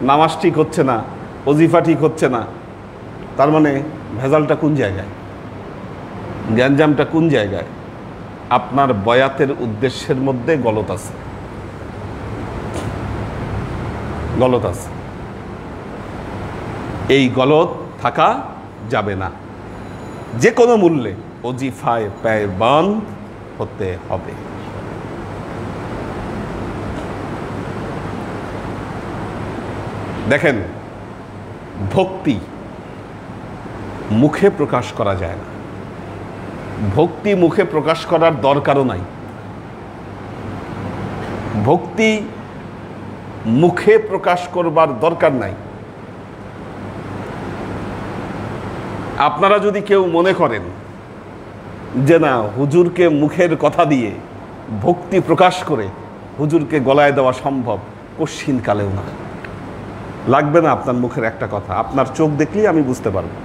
নামাজ ঠিক হচ্ছে না, ওজিফা ঠিক হচ্ছে না, তার মানে ভেজালটা কোন জায়গায়, গ্যাঞ্জামটা কোন জায়গায়? আপনার বয়াতের উদ্দেশ্যের মধ্যে গলত আছে, গলত আছে। এই গলত থাকা যাবে না, যে কোনো মূল্যে ওজিফায় পায়বন্দ হতে হবে। দেখেন, ভক্তি মুখে প্রকাশ করা যায় না, ভক্তি মুখে প্রকাশ করার দরকারও নাই। ভক্তি মুখে প্রকাশ করবার দরকার নাই। আপনারা যদি কেউ মনে করেন যে না, হুজুরকে মুখের কথা দিয়ে ভক্তি প্রকাশ করে হুজুরকে গলায় দেওয়া সম্ভব, কশ্চিনকালেও না। লাগবে না আপনার মুখের একটা কথা, আপনার চোখ দেখলেই আমি বুঝতে পারবো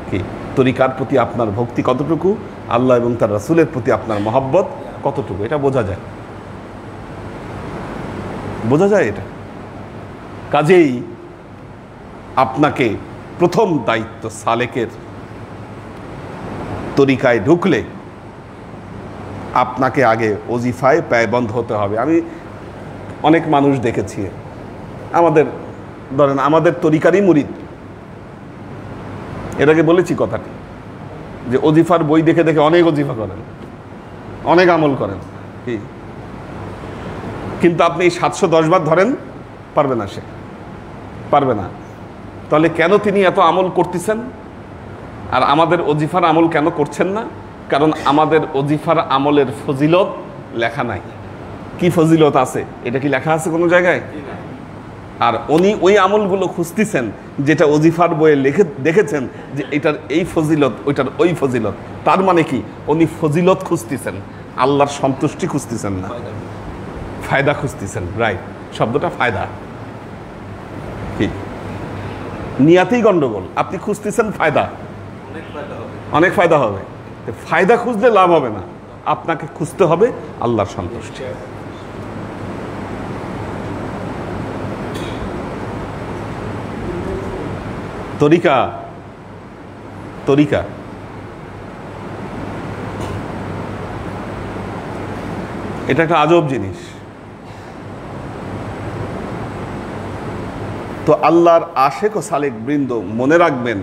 কি তরিকার প্রতি আপনার ভক্তি কতটুকু, আল্লাহ এবং তার রাসূলের প্রতি আপনার মহব্বত কতটুকু, এটা বোঝা যায়, বোঝা যায় এটা। কাজেই আপনাকে প্রথম দায়িত্ব, সালেকের তরিকায় ঢুকলে আপনাকে আগে ওজিফায় পায়বন্ধ হতে হবে। আমি অনেক মানুষ দেখেছি, আমাদের ধরেন আমাদের তরিকারই মুরিদ, এটাকে বলেছি কথাটি, যে ওজিফার বই দেখে দেখে অনেক ওজিফা করেন, অনেক আমল করেন, কিন্তু আপনি 710 বার ধরেন, পারবে না, সে পারবে না। তাহলে কেন তিনি এত আমল করতেছেন আর আমাদের ওজিফার আমল কেন করছেন না? কারণ আমাদের ওজিফার আমলের ফজিলত লেখা নাই। কি ফজিলত আছে, এটা কি লেখা আছে কোনো জায়গায়? আর উনি ওই আমলগুলো খুঁজতেছেন যেটা ওজিফার বইয়ে দেখেছেন যে এটার এই ফজিলত, ওইটার ওই ফজিলত। তার মানে কি, উনি ফজিলত খুঁজতেছেন, আল্লাহর সন্তুষ্টি খুঁজতেছেন না, ফায়দা খুঁজতেছেন। রাইট, শব্দটা ফায়দা, কি নিয়াতেই গন্ডগোল। আপনি খুঁজতেছেন ফায়দা, অনেক ফায়দা হবে, ফায়দা খুঁজলে লাভ হবে না, আপনাকে খুঁজতে হবে আল্লাহর সন্তুষ্টি। তরিকা তরিকা এটা একটা আজব জিনিস। তো আল্লাহর আশেক ও সালেক বৃন্দ মনে রাখবেন,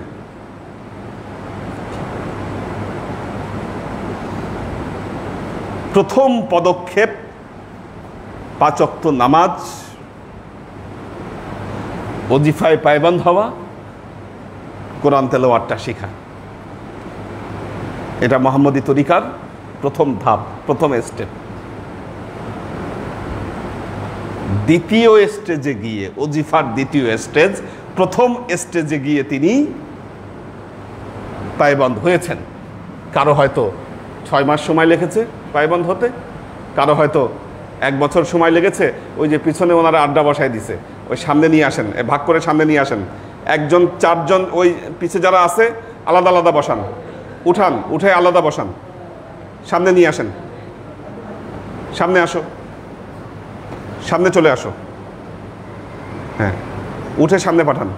প্রথম পদক্ষেপ 5 ওয়াক্ত নামাজ, ওজিফায় পায়বন্ধ হওয়া, কোরআন তেলাওয়াতটা শেখা। এটা মুহাম্মদী তরিকার প্রথম ধাপ, প্রথম স্টেপ। দ্বিতীয় স্টেজে গিয়ে, ওজিফার দ্বিতীয় স্টেজ, প্রথম স্টেজে গিয়ে তিনি পায়বন্ধ হয়েছেন। কারো হয়তো 6 মাস সময় লেগেছে পায়বন্ধ হতে, কারো হয়তো 1 বছর সময় লেগেছে। ওই যে পিছনে ওনারা আড্ডা বসায় দিছে, ওই সামনে নিয়ে আসেন, ভাগ করে সামনে নিয়ে আসেন, 1জন 4জন ওই পিছে যারা আছে আলাদা আলাদা বসান, উঠান, উঠে আলাদা বসান, সামনে নিয়ে আসেন, সামনে আসো, সামনে চলে আসো, হ্যাঁ, উঠে সামনে পাঠান।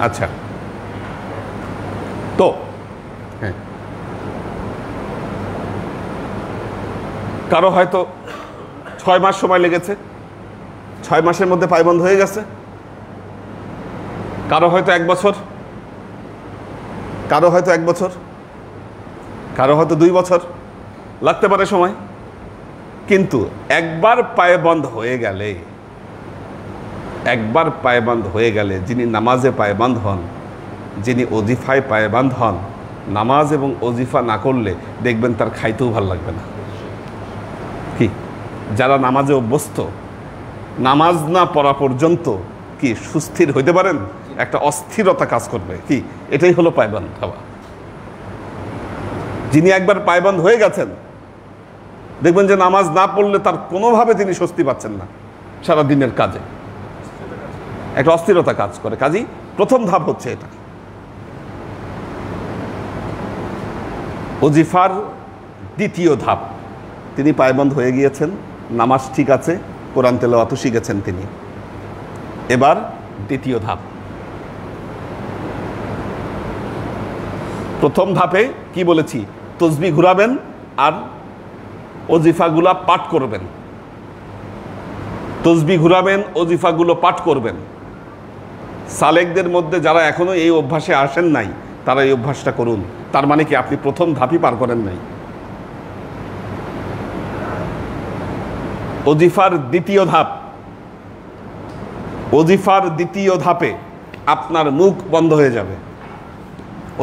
আচ্ছা, তো হ্যাঁ, কারো হয়তো 6 মাস সময় লেগেছে, 6 মাসের মধ্যে পায়বন্ধ হয়ে গেছে। কারো হয়তো 1 বছর, কারো হয়তো 1 বছর, কারো হয়তো 2 বছর লাগতে পারে সময়। কিন্তু একবার পায়বন্ধ হয়ে গেলে, একবার পায়বন্ধ হয়ে গেলে, যিনি নামাজে পায়বন্ধ হন, যিনি ওজিফায় পায়বন্ধ হন, নামাজ এবং ওজিফা না করলে দেখবেন তার খাইতেও ভালো লাগবে না। কি যারা নামাজে অভ্যস্ত, নামাজ না পড়া পর্যন্ত কি সুস্থির হইতে পারেন? একটা অস্থিরতা কাজ করবে। কি এটাই হলো পায়বন্ধ হওয়া। যিনি একবার পায়বন্ধ হয়ে গেছেন, দেখবেন যে নামাজ না পড়লে তার কোনোভাবে তিনি স্বস্তি পাচ্ছেন না, সারা দিনের কাজে একটা অস্থিরতা কাজ করে। কাজেই প্রথম ধাপ হচ্ছে এটা। ওজিফার দ্বিতীয় ধাপ, তিনি পায়বন্ধ হয়ে গিয়েছেন, নামাজ ঠিক আছে, কোরআন তেলাওয়াতও শিখেছেন তিনি। এবার দ্বিতীয় ধাপ। প্রথম ধাপে কি বলেছি? তসবিহ ঘুরাবেন আর ওজিফাগুলা পাঠ করবেন। তসবিহ ঘুরাবেন, ওজিফাগুলো পাঠ করবেন। সালেকদের মধ্যে যারা এখনো এই অভ্যাসে আসেন নাই, তারা এই অভ্যাসটা করুন। তার মানে কি আপনি প্রথম ধাপই পার করেন নাই। ওজিফার দ্বিতীয় ধাপ, ওজিফার দ্বিতীয় ধাপে আপনার মুখ বন্ধ হয়ে যাবে।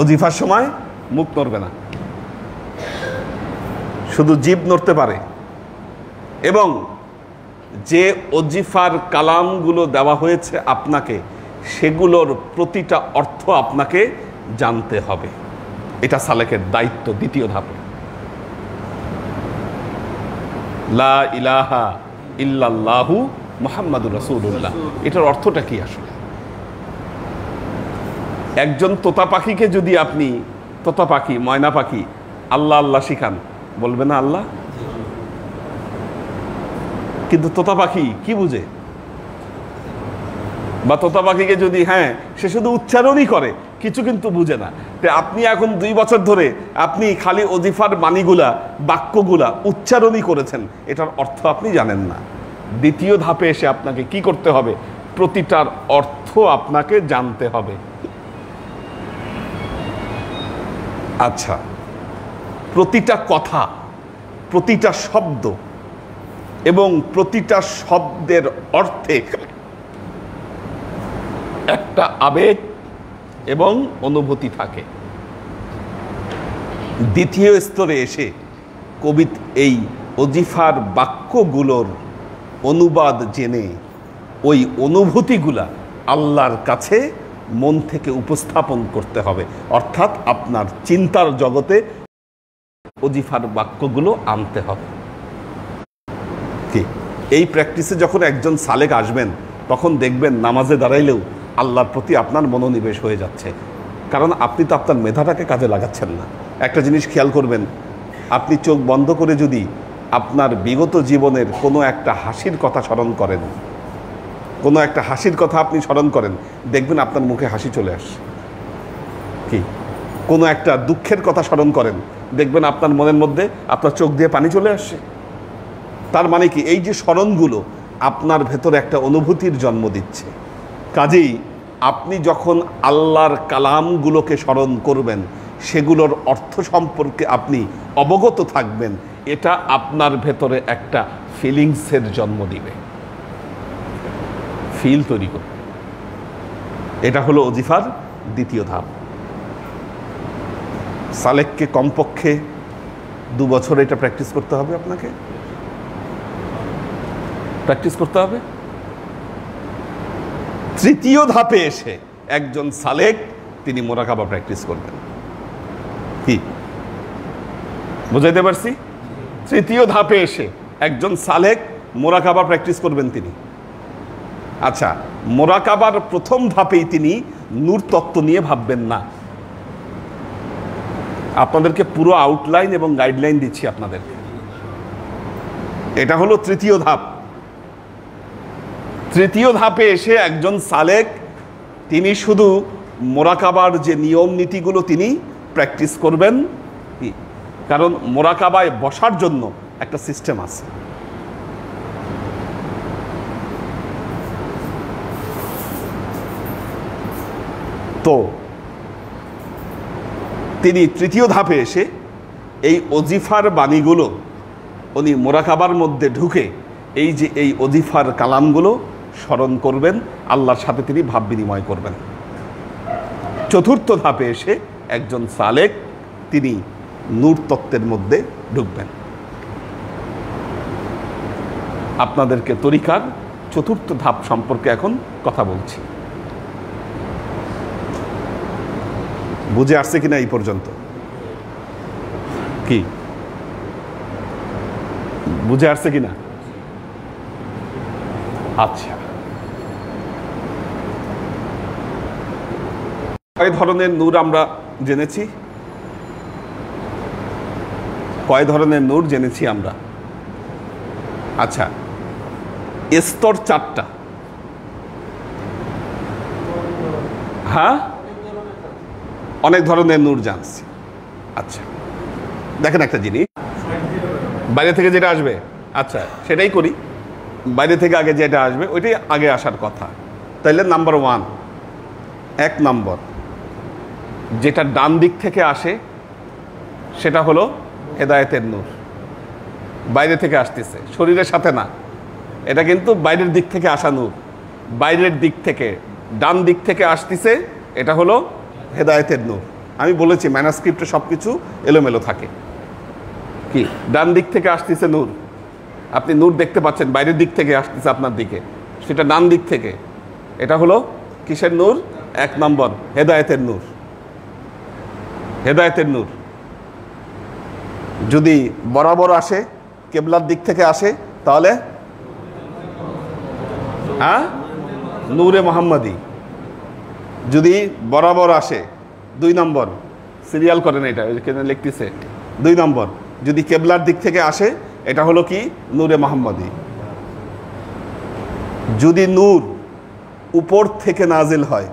ওজিফার সময় মুখ নড়বে না, শুধু জিভ নড়তে পারে। এবং যে ওজিফার কালামগুলো দেওয়া হয়েছে আপনাকে, সেগুলোর প্রতিটা অর্থ আপনাকে জানতে হবে। এটা সালেকের দায়িত্ব দ্বিতীয় ধাপে। লা ইলাহা ইল্লাল্লাহু মুহাম্মাদুর রাসূলুল্লাহ, এটার অর্থটা কি আসলে? একজন তোতা পাখিকে যদি আপনি, তোতা পাখি, ময়না পাখি, আল্লাহ আল্লাহ শিখান, বলবে না আল্লাহ? কিন্তু তোতা পাখি কি বুঝে? বা তোতা পাখিকে যদি, হ্যাঁ, সে শুধু উচ্চারণই করে, কিছু কিন্তু বুঝে না। আপনি এখন 2 বছর ধরে আপনি খালি ওজিফার বাণীগুলা, বাক্যগুলা উচ্চারণই করেছেন, এটার অর্থ আপনি জানেন না। দ্বিতীয় ধাপে এসে আপনাকে কি করতে হবে? প্রতিটার অর্থ আপনাকে জানতে হবে। আচ্ছা, প্রতিটা কথা, প্রতিটা শব্দ এবং প্রতিটা শব্দের অর্থে একটা আবেগ এবং অনুভূতি থাকে। দ্বিতীয় স্তরে এসে কবি এই ওজিফার বাক্যগুলোর অনুবাদ জেনে ওই অনুভূতিগুলা আল্লাহর কাছে মন থেকে উপস্থাপন করতে হবে। অর্থাৎ আপনার চিন্তার জগতে ওজিফার বাক্যগুলো আনতে হবে। কি এই প্র্যাকটিসে যখন একজন সালেক আসবেন, তখন দেখবেন নামাজে দাঁড়াইলেও আল্লাহর প্রতি আপনার মনোনিবেশ হয়ে যাচ্ছে। কারণ আপনি তো আপনার মেধাটাকে কাজে লাগাচ্ছেন না। একটা জিনিস খেয়াল করবেন, আপনি চোখ বন্ধ করে যদি আপনার বিগত জীবনের কোনো একটা হাসির কথা স্মরণ করেন, কোনো একটা হাসির কথা আপনি স্মরণ করেন, দেখবেন আপনার মুখে হাসি চলে আসে। কি কোনো একটা দুঃখের কথা স্মরণ করেন, দেখবেন আপনার মনের মধ্যে, আপনার চোখ দিয়ে পানি চলে আসে। তার মানে কি, এই যে স্মরণগুলো আপনার ভেতরে একটা অনুভূতির জন্ম দিচ্ছে। কাজেই আপনি যখন আল্লাহর কালামগুলোকে স্মরণ করবেন, সেগুলোর অর্থ সম্পর্কে আপনি অবগত থাকবেন, এটা আপনার ভেতরে একটা ফিলিংসের জন্ম দিবে, ফিল তৈরি করবে। এটা হলো ওজিফার দ্বিতীয় ধাপ। সালেককে কমপক্ষে 2 বছর এটা প্র্যাকটিস করতে হবে, আপনাকে প্র্যাকটিস করতে হবে। তৃতীয় ধাপে এসে একজন সালেক তিনি মোরাকাবা প্র্যাকটিস করবেন। কি বুঝাইতে পারছি? তৃতীয় ধাপে এসে একজন সালেক মোরাকাবা প্র্যাকটিস করবেন তিনি। আচ্ছা, মোরাকাবার প্রথম ধাপেই তিনি নূর তত্ত্ব নিয়ে ভাববেন না। আপনাদেরকে পুরো আউটলাইন এবং গাইডলাইন দিচ্ছি আপনাদেরকে। এটা হলো তৃতীয় ধাপ। তৃতীয় ধাপে এসে একজন সালেক তিনি শুধু মোরাকাবার যে নিয়ম নীতিগুলো তিনি প্র্যাকটিস করবেন। কারণ মোরাকাবায় বসার জন্য একটা সিস্টেম আছে। তো তিনি তৃতীয় ধাপে এসে এই ওজিফার বাণীগুলো উনি মোরাকাবার মধ্যে ঢুকে এই যে এই ওজিফার কালামগুলো স্মরণ করবেন, আল্লাহর সাথে তিনি ভাব বিনিময় করবেন। চতুর্থ ধাপে এসে একজন সালেক তিনি নূর তত্ত্বের মধ্যে ঢুকবেন। আপনাদেরকে তরিকার চতুর্থ ধাপ সম্পর্কে এখন কথা বলছি। বুঝে আসছে কিনা এই পর্যন্ত? কি বুঝে আসছে কিনা? আচ্ছা, কয় ধরনের নূর আমরা জেনেছি? কয় ধরনের নূর জেনেছি আমরা? আচ্ছা, স্তর 4টা। হ্যাঁ, অনেক ধরনের নূর জানছি। আচ্ছা, দেখেন একটা জিনিস, বাইরে থেকে যেটা আসবে, আচ্ছা সেটাই করি। বাইরে থেকে আগে যেটা আসবে ওইটাই আগে আসার কথা। তাইলে নাম্বার 1, 1 নম্বর যেটা ডান দিক থেকে আসে সেটা হলো হেদায়েতের নূর। বাইরে থেকে আসতেছে, শরীরের সাথে না, এটা কিন্তু বাইরের দিক থেকে আসা নূর, বাইরের দিক থেকে ডান দিক থেকে আসতেছে, এটা হলো হেদায়েতের নূর। আমি বলেছি ম্যানাস্ক্রিপ্টে সব কিছু এলোমেলো থাকে। কি ডান দিক থেকে আসতেছে নূর, আপনি নূর দেখতে পাচ্ছেন বাইরের দিক থেকে আসতেছে আপনার দিকে, সেটা ডান দিক থেকে। এটা হলো কিসের নূর? 1 নম্বর হেদায়েতের নূর। হেদায়েতের নূর যদি বরাবর আসে, কেবলার দিক থেকে আসে, তাহলে হ্যাঁ নূরে মোহাম্মদী। যদি বরাবর আসে 2 নম্বর, সিরিয়াল করেন এটা এখানে লিখতেছে 2 নম্বর, যদি কেবলার দিক থেকে আসে এটা হলো কি? নূরে মোহাম্মদী। যদি নূর উপর থেকে নাজিল হয়,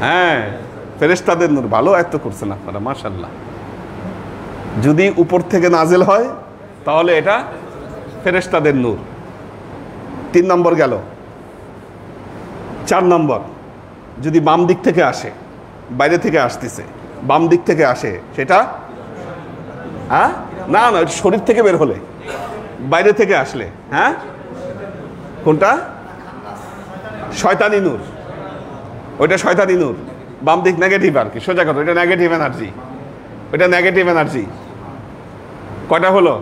হ্যাঁ ফেরেশতাদের নূর, ভালো আয়ত্ত করছেন আপনারা মাশাআল্লাহ। যদি উপর থেকে নাজিল হয় তাহলে এটা ফেরেশতাদের নূর। 3 নম্বর গেল। 4 নম্বর, যদি বাম দিক থেকে আসে, বাইরে থেকে আসতেছে, বাম দিক থেকে আসে, সেটা হ্যাঁ না না শরীর থেকে বের হলে, বাইরে থেকে আসলে, হ্যাঁ কোনটা? শয়তানি নূর, ওইটা শয়তানি নূর। বাম দিক নেগেটিভ আর কি, সোজা কথা, ওইটা নেগেটিভ এনার্জি, ওইটা নেগেটিভ এনার্জি। কয়টা হলো?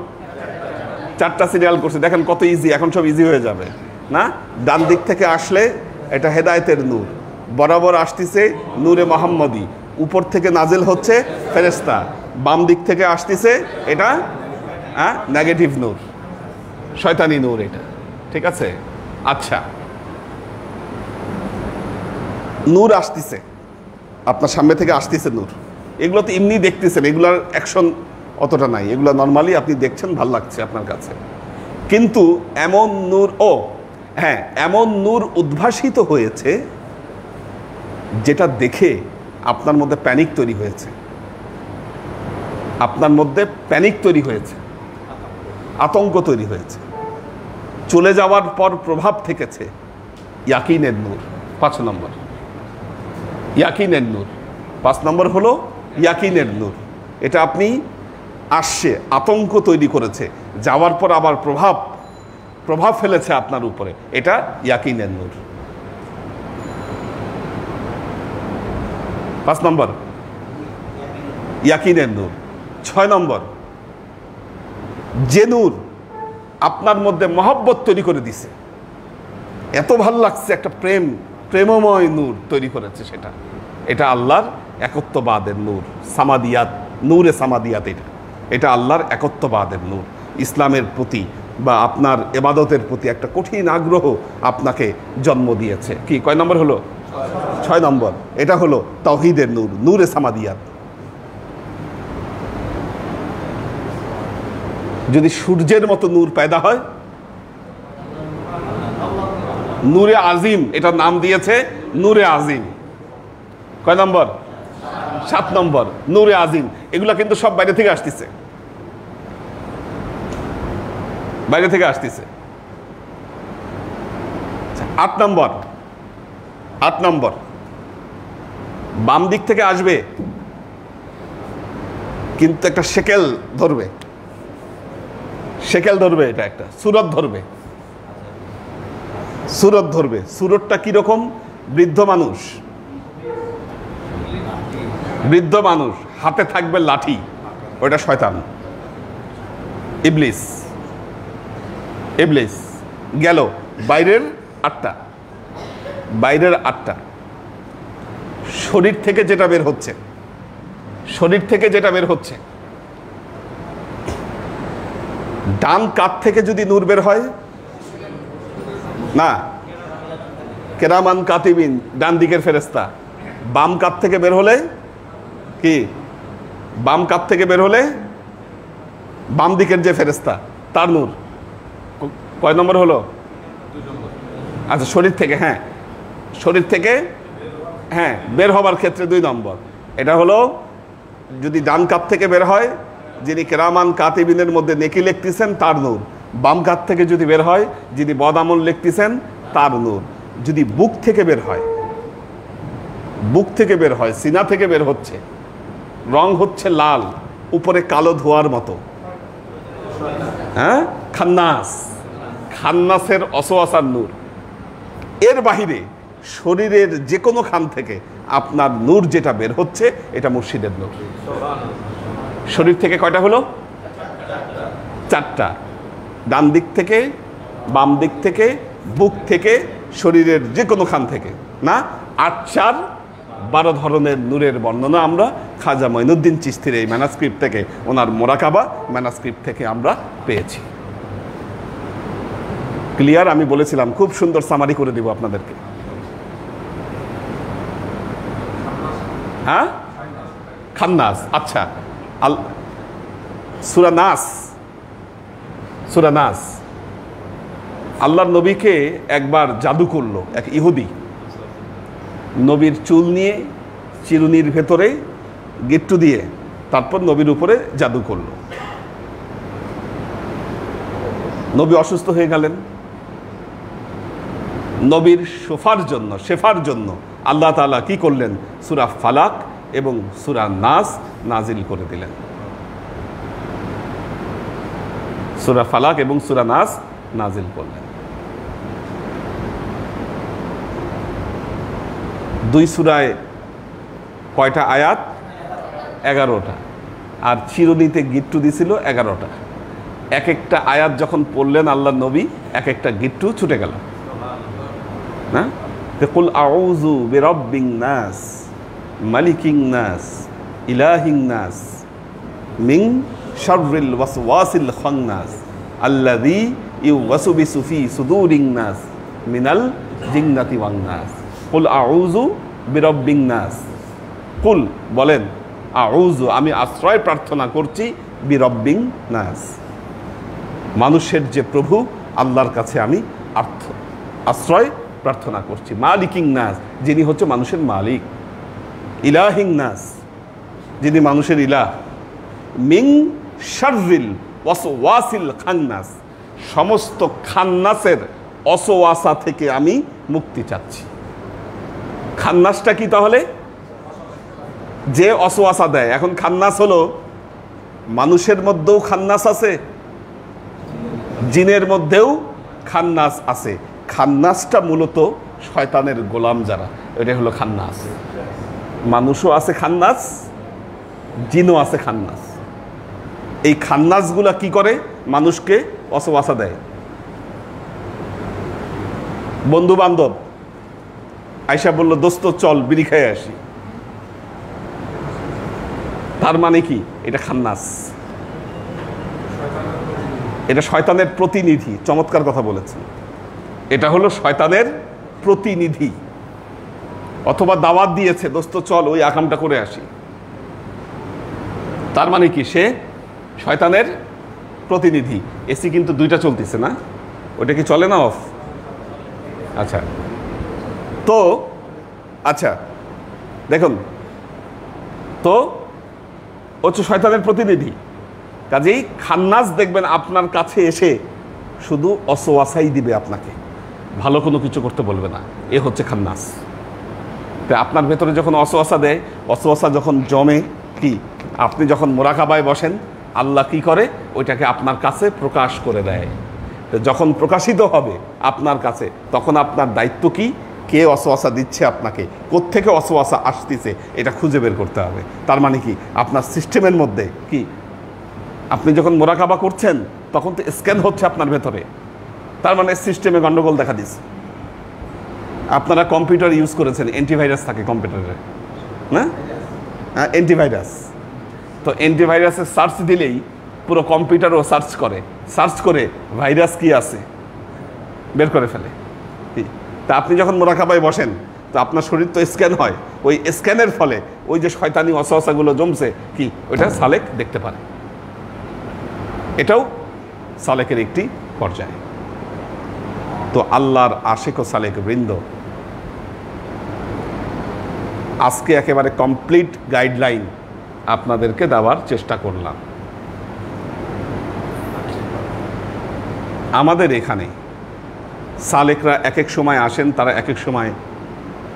4টা সিরিয়াল করছে, দেখেন কত ইজি, এখন সব ইজি হয়ে যাবে না? ডান দিক থেকে আসলে এটা হেদায়েতের নূর, বরাবর আসতেছে নূরে মোহাম্মদী, উপর থেকে নাজিল হচ্ছে ফেরেশতা, বাম দিক থেকে আসতেছে এটা হ্যাঁ নেগেটিভ নূর, শয়তানি নূর এটা, ঠিক আছে? আচ্ছা, নূর আসতেছে আপনার সামনে থেকে, আসতেছে নূর, এগুলো তো এমনি দেখতেছেন, এগুলোর অ্যাকশন অতটা নাই, এগুলো নর্মালি আপনি দেখছেন, ভাল লাগছে আপনার কাছে। কিন্তু এমন নূর, ও হ্যাঁ এমন নূর উদ্ভাসিত হয়েছে যেটা দেখে আপনার মধ্যে প্যানিক তৈরি হয়েছে, আপনার মধ্যে প্যানিক তৈরি হয়েছে, আতঙ্ক তৈরি হয়েছে, চলে যাওয়ার পর প্রভাব থেকেছে। ইয়াকিনের নূর 5 নম্বর, ইয়াকিনের নূর 5 নম্বর হলো ইয়াকিনের নূর। এটা আপনি আসছে, আতঙ্ক তৈরি করেছে, যাওয়ার পর আবার প্রভাব ফেলেছে আপনার উপরে, এটা ইয়াকিনের নূর। 5 নম্বর ইয়াকিনের নূর। 6 নম্বর, যে নূর আপনার মধ্যে মহব্বত তৈরি করে দিছে, এত ভাল লাগছে, একটা প্রেমময় নূর তৈরি করেছে, এটা আল্লাহর একত্ববাদের নূর, সামাদিয়াত, নূরে সামাদিয়াত। এটা আল্লাহর একত্ববাদের নূর। ইসলামের প্রতি বা আপনার ইবাদতের প্রতি একটা কঠিন আগ্রহ আপনাকে জন্ম দিয়েছে। কি কয় নম্বর হলো? 6 নম্বর, এটা হলো তাওহীদের নূর, নূরে সামাদিয়াত। যদি সূর্যের মতো নূর পয়দা হয়, নূরে আজিম, এটার নাম দিয়েছে নূরে আজিম। কয় নম্বর? 7 নম্বর, নূরে আজিম। এগুলা কিন্তু সব বাইরে থেকে আসতেছে, বাইরে থেকে আসতেছে। 8 নম্বর, বাম দিক থেকে আসবে কিন্তু একটা শেকেল ধরবে, এটা একটা সুরত ধরবে, সুরতটা কিরকম? বৃদ্ধ মানুষ, হাতে থাকবে লাঠি, ওইটা শয়তান, ইবলিস গেল। বাইরের 8টা, শরীর থেকে যেটা বের হচ্ছে, ডান কাত থেকে যদি নূর বের হয় না, কেরামান কাতিবিন ডান দিকের ফেরেশতা, বাম কাত থেকে বের হলে কি? বাম কাত থেকে বের হলে বাম দিকের যে ফেরেশতা তার নূর। কয় নম্বর হলো? আচ্ছা, শরীর থেকে হ্যাঁ বের হবার ক্ষেত্রে 2 নম্বর। এটা হলো যদি ডান কাত থেকে বের হয়, যিনি কেরামান কাতিবিনের মধ্যে নেকি লিখতেছেন তার নূর। বাম কাত থেকে যদি বের হয়, যিনি বদামল লিখতেছেন তার নূর। যদি বুক থেকে বের হয়, সিনা থেকে বের হচ্ছে, রং হচ্ছে লাল, উপরে কালো ধোয়ার মতো, হ্যাঁ, খান্নাস, খান্নাসের অসওয়াসার নূর। এর বাহিরে শরীরের যে কোনো খান থেকে আপনার নূর যেটা বের হচ্ছে এটা মুর্শিদের নূর। শরীর থেকে কয়টা হলো? 4টা। ডান দিক থেকে, বাম দিক থেকে, বুক থেকে, শরীরের যে কোনো খান থেকে না, 8 12 ধরনের নূরের বর্ণনা আমরা খাজা মঈনুদ্দিন চিশতির এই ম্যানাস্ক্রিপ্ট থেকে, ওনার মোরাকাবা ম্যানাস্ক্রিপ্ট থেকে আমরা পেয়েছি। ক্লিয়ার? আমি বলেছিলাম খুব সুন্দর সামারি করে দিব আপনাদেরকে। হ্যাঁ, খান্নাস। আচ্ছা, সূরা নাস, সূরা নাস। আল্লাহর নবীকে একবার জাদু করলো এক ইহুদি। নবীর চুল নিয়ে চিরুনির ভেতরে গিট্টু দিয়ে তারপর নবীর উপরে জাদু করলো। নবী অসুস্থ হয়ে গেলেন। নবীর শেফার জন্য আল্লাহ তাআলা কি করলেন? সূরা ফালাক এবং সূরা নাস নাজিল করে দিলেন। সূরা ফালাক এবং সূরা নাস নাজিল করলেন। 2 সূরায় কয়টা আয়াত? 11টা। আর চিরুনিতে গিট্টু দিছিল 11টা। এক একটা আয়াত যখন পড়লেন আল্লাহর নবী, এক একটা গিট্টু ছুটে গেল না। কুল আউযু বিরাব্বিন নাস মালিকিন নাস ইলাহিন নাস মিন শাররিল ওয়াসওয়াসিল খান্নাস আল্লাযী ইউওয়াসবিসু ফি সুদুরিন নাস মিনাল জিন্নাতি ওয়ান নাস। কুল আউযু বিরাব্বিন নাস। কুল বলেন, আউযু আমি আশ্রয় প্রার্থনা করছি, বিরাব্বিন নাস মানুষের যে প্রভু আল্লাহর কাছে আমি আশ্রয় প্রার্থনা করছি। মালিকিন নাস যিনি হচ্ছে মানুষের মালিক। ইলাহিন নাস যিনি মানুষের ইলাহ। মিন শাররিল ওয়াসওয়াসিল খান্নাস সমস্ত খান্নাসের অসওয়াসা থেকে আমি মুক্তি চাচ্ছি। খান্নাসটা কি তাহলে? যে অসওয়াসা দেয়। এখন খান্নাস হলো, মানুষের মধ্যেও খান্নাস আছে, জিনের মধ্যেও খান্নাস আছে। খান্নাসটা মূলত শয়তানের গোলাম যারা, এটা হলো খান্নাস। মানুষও আছে খান্নাস, জিনও আছে খান্নাস। এই খান্নাসগুলা কি করে? মানুষকে অসওয়াসা দেয়। বন্ধু বান্ধব আয়সা বলল, দোস্ত চল বিড়ি খেয়ে আসি। তার মানে কি? এটা খান্নাস, এটা শয়তানের প্রতিনিধি। চমৎকার কথা বলেছেন। এটা হলো শয়তানের প্রতিনিধি। অথবা দাওয়াত দিয়েছে, দোস্ত চল ওই আকামটা করে আসি। তার মানে কি? সে শয়তানের প্রতিনিধি। এসি কিন্তু 2টা চলতেছে না, ওটা কি চলে না অফ? আচ্ছা, তো আচ্ছা দেখুন তো হচ্ছে শয়তানের প্রতিনিধি। কাজেই খান্নাস দেখবেন আপনার কাছে এসে শুধু অসওয়াসাই দিবে, আপনাকে ভালো কোনো কিছু করতে বলবে না। এ হচ্ছে খান্নাস। তো আপনার ভেতরে যখন অসওয়াসা দেয়, অসওয়াসা যখন জমে, কি আপনি যখন মোরাকাবায় বসেন, আল্লাহ কি করে? ওইটাকে আপনার কাছে প্রকাশ করে দেয়। তো যখন প্রকাশিত হবে আপনার কাছে, তখন আপনার দায়িত্ব কি? কে অসওয়াসা দিচ্ছে আপনাকে, কোত্থেকে অসওয়াসা আসতেছে, এটা খুঁজে বের করতে হবে। তার মানে কি? আপনার সিস্টেমের মধ্যে কি, আপনি যখন মোরাকাবা করছেন তখন তো স্ক্যান হচ্ছে আপনার ভেতরে, তার মানে সিস্টেমে গন্ডগোল দেখা দিচ্ছে। আপনারা কম্পিউটার ইউজ করেছেন, অ্যান্টিভাইরাস থাকে কম্পিউটারে না? অ্যান্টিভাইরাস। তো অ্যান্টিভাইরাসের সার্চ দিলেই পুরো কম্পিউটারও সার্চ করে ভাইরাস কি আছে বের করে ফেলে। তা আপনি যখন মোরাকাবায় বসেন তো আপনার শরীর তো স্ক্যান হয়, ওই স্ক্যানের ফলে ওই যে শয়তানি অসওয়াসাগুলো জমছে, কি ওইটা সালেক দেখতে পারে। এটাও সালেকের একটি পর্যায়। তো আল্লাহর আশিক ও সালেক বৃন্দ, আজকে একেবারে কমপ্লিট গাইডলাইন আপনাদেরকে দেওয়ার চেষ্টা করলাম। আমাদের এখানে সালেকরা এক এক সময় আসেন, তারা এক এক সময়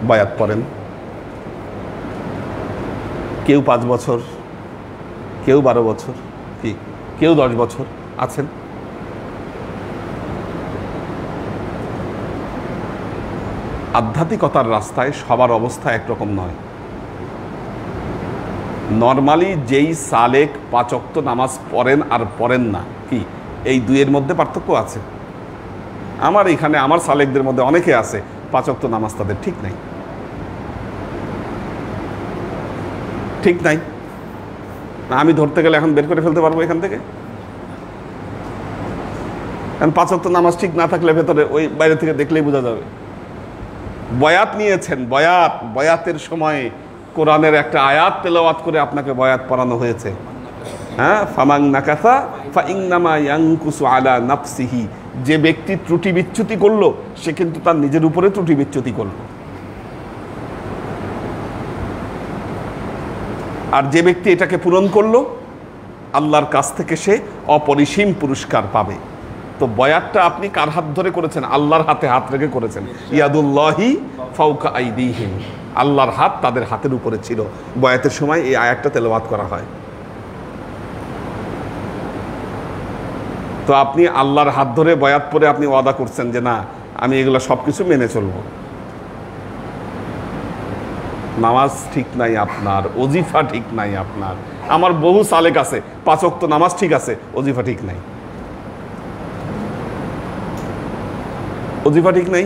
বায়াত করেন। কেউ 5 বছর, কেউ 12 বছর, কেউ 10 বছর আছেন। আধ্যাত্মিকতার রাস্তায় সবার অবস্থা একরকম নয়। নর্মালি যেই সালেক 5 ওয়াক্ত নামাজ পড়েন আর পড়েন না, কি এই দুইয়ের মধ্যে পার্থক্য আছে? আমার এখানে আমার সালেকদের মধ্যে অনেকে আছে 5 ওয়াক্ত নামাজ তাদের ঠিক নাই, ঠিক নাই। আমি ধরতে গেলে এখন বের করে ফেলতে পারবো এখান থেকে? কারণ 5 ওয়াক্ত নামাজ ঠিক না থাকলে ভেতরে ওই বাইরে থেকে দেখলেই বোঝা যাবে। বয়াত নিয়েছেন, বয়াতের সময় কোরআনের একটা আয়াত তেলাওয়াত করে আপনাকে বয়াত পড়ানো হয়েছে। হ্যাঁ, ফামাং নাকাসা ফাইন্নামা ইয়ানকুসু আলা নাফসিহি, যে ব্যক্তি ত্রুটি বিচ্যুতি করলো সে কিন্তু তার নিজের উপরে ত্রুটি বিচ্যুতি করলো, আর যে ব্যক্তি এটাকে পূরণ করলো আল্লাহর কাছ থেকে সে অপরিসীম পুরস্কার পাবে। তো বয়াতটা আপনি কার হাত ধরে করেছেন? আল্লাহর হাতে হাত রেখে করেছেন। ইয়াদুল্লাহি ফাওকা আইদিহিম, আল্লাহর হাত তাদের হাতের উপরে ছিল। বয়াতের সময় এই আয়াতটা তেলাওয়াত করা হয়। তো আপনি আল্লাহর হাত ধরে বয়াত পরে আপনি ওয়াদা করছেন যে না আমি এগুলো সব কিছু মেনে চলব। নামাজ ঠিক নাই আপনার, ওজিফা ঠিক নাই আপনার। আমার বহু সালেক আছে 5 ওয়াক্ত নামাজ ঠিক আছে, ওজিফা ঠিক নাই, ওজিফা ঠিক নাই।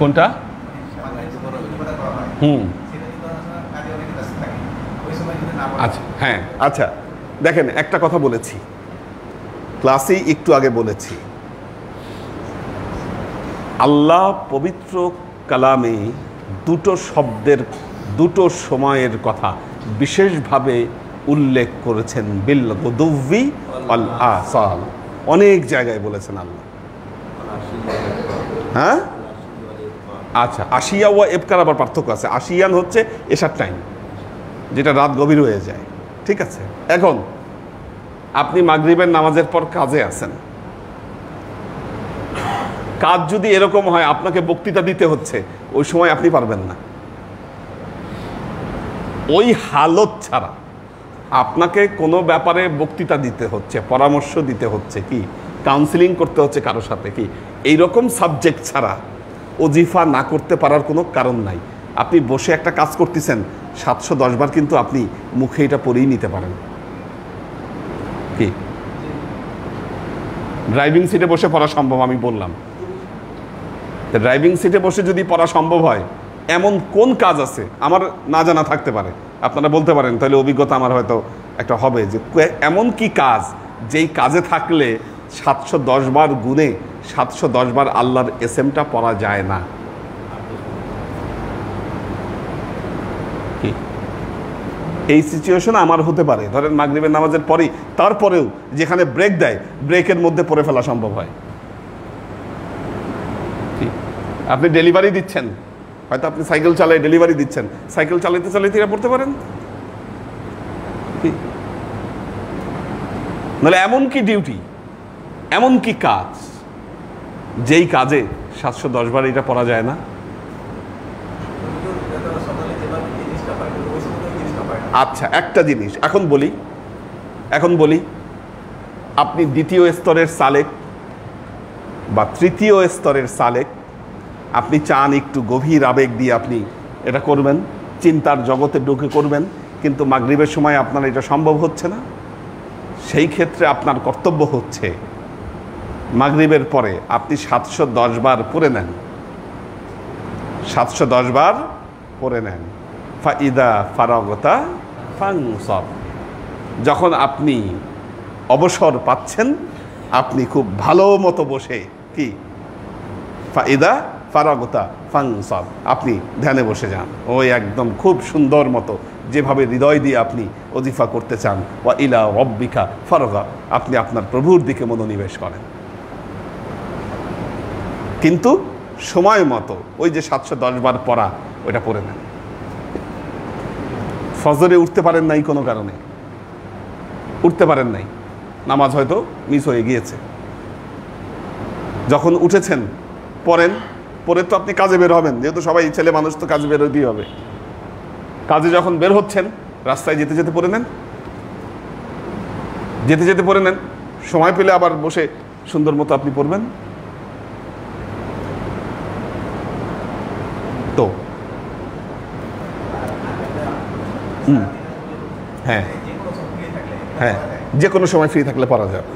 কোনটা? আচ্ছা, হ্যাঁ, আচ্ছা দেখেন একটা কথা বলেছি ক্লাসেই একটু আগে বলেছি, আল্লাহ পবিত্র কালামে দুটো শব্দের দুটো সময়ের কথা বিশেষভাবে উল্লেখ করেছেন, বিল গুদুব্বি ওয়াল আসাল, অনেক জায়গায় বলেছেন আল্লাহ। হ্যাঁ, আচ্ছা, আশিয়া ওয়া ইবকার আবার পার্থক্য আছে। আশিয়ান হচ্ছে এশার টাইম, যেটা রাত গভীর হয়ে যায়, ঠিক আছে। এখন আপনি মাগরিবের নামাজের পর কাজে আছেন, কাজ যদি এরকম হয় আপনাকে বক্তৃতা দিতে হচ্ছে, ওই সময় আপনি পারবেন না। ওই হালত ছাড়া আপনাকে কোনো ব্যাপারে বক্তৃতা দিতে হচ্ছে, পরামর্শ দিতে হচ্ছে, কি কাউন্সিলিং করতে হচ্ছে কারোর সাথে, কি এইরকম সাবজেক্ট ছাড়া ওজিফা না করতে পারার কোনো কারণ নাই। আপনি বসে একটা কাজ করতেছেন 710 বার কিন্তু আপনি মুখে এটা পড়েই নিতে পারেন। কি ড্রাইভিং সিটে বসে পড়া সম্ভব? আমি বললাম ড্রাইভিং সিটে বসে যদি পড়া সম্ভব হয়, এমন কোন কাজ আছে আমার না জানা থাকতে পারে, আপনারা বলতে পারেন, তাহলে অভিজ্ঞতা আমার হয়তো একটা হবে যে এমন কি কাজ যেই কাজে থাকলে 710 বার গুণে 710 বার আল্লাহর এসএমটা পড়া যায় না। এই সিচুয়েশন আমার হতে পারে, ধরেন মাগরিবের নামাজের পরেই, তারপরেও যেখানে ব্রেক দেয় ব্রেকের মধ্যে পড়ে ফেলা সম্ভব হয়। আপনি ডেলিভারি দিচ্ছেন, হয়তো আপনি সাইকেল চালায় ডেলিভারি দিচ্ছেন, সাইকেল চালাইতে চালাইতে এটা পড়তে পারেন। নাহলে এমন কি ডিউটি, এমন কি কাজ যেই কাজে 710 বার এটা পড়া যায় না? আচ্ছা, একটা জিনিস এখন বলি আপনি দ্বিতীয় স্তরের সালেক বা তৃতীয় স্তরের সালেক, আপনি চান একটু গভীর আবেগ দিয়ে আপনি এটা করবেন, চিন্তার জগতে ঢুকে করবেন, কিন্তু মাগরিবের সময় আপনার এটা সম্ভব হচ্ছে না। সেই ক্ষেত্রে আপনার কর্তব্য হচ্ছে মাগরিবের পরে আপনি 710 বার পড়ে নেন, 710 বার পড়ে নেন। ফাইদা ফারাগতা ফানসাব, যখন আপনি অবসর পাচ্ছেন আপনি খুব ভালো মতো বসে, কি ফাইদা ফারাগতা ফানসাব, আপনি ধ্যানে বসে যান, ওই একদম খুব সুন্দর মতো যেভাবে হৃদয় দিয়ে আপনি ওজিফা করতে চান। ওয়া ইলা রব্বিকা ফারগা, আপনি আপনার প্রভুর দিকে মনোনিবেশ করেন, কিন্তু সময় মতো ওই যে 710 বার পড়া ওইটা পড়ে নেন। ফজরে উঠতে পারেন নাই, কোনো কারণে উঠতে পারেন নাই, নামাজ হয়তো মিস হয়ে গিয়েছে, যখন উঠেছেন পড়েন, পরে তো আপনি কাজে বের হবেন, যেহেতু সবাই ছেলে মানুষ তো কাজে বের হতেই হবে। কাজে যখন বের হচ্ছেন রাস্তায় যেতে যেতে পড়ে নেন, যেতে যেতে পড়ে নেন, সময় পেলে আবার বসে সুন্দর মতো আপনি পড়বেন। তো হ্যাঁ হ্যাঁ, যে কোনো সময় ফ্রি থাকলে পড়া যায়।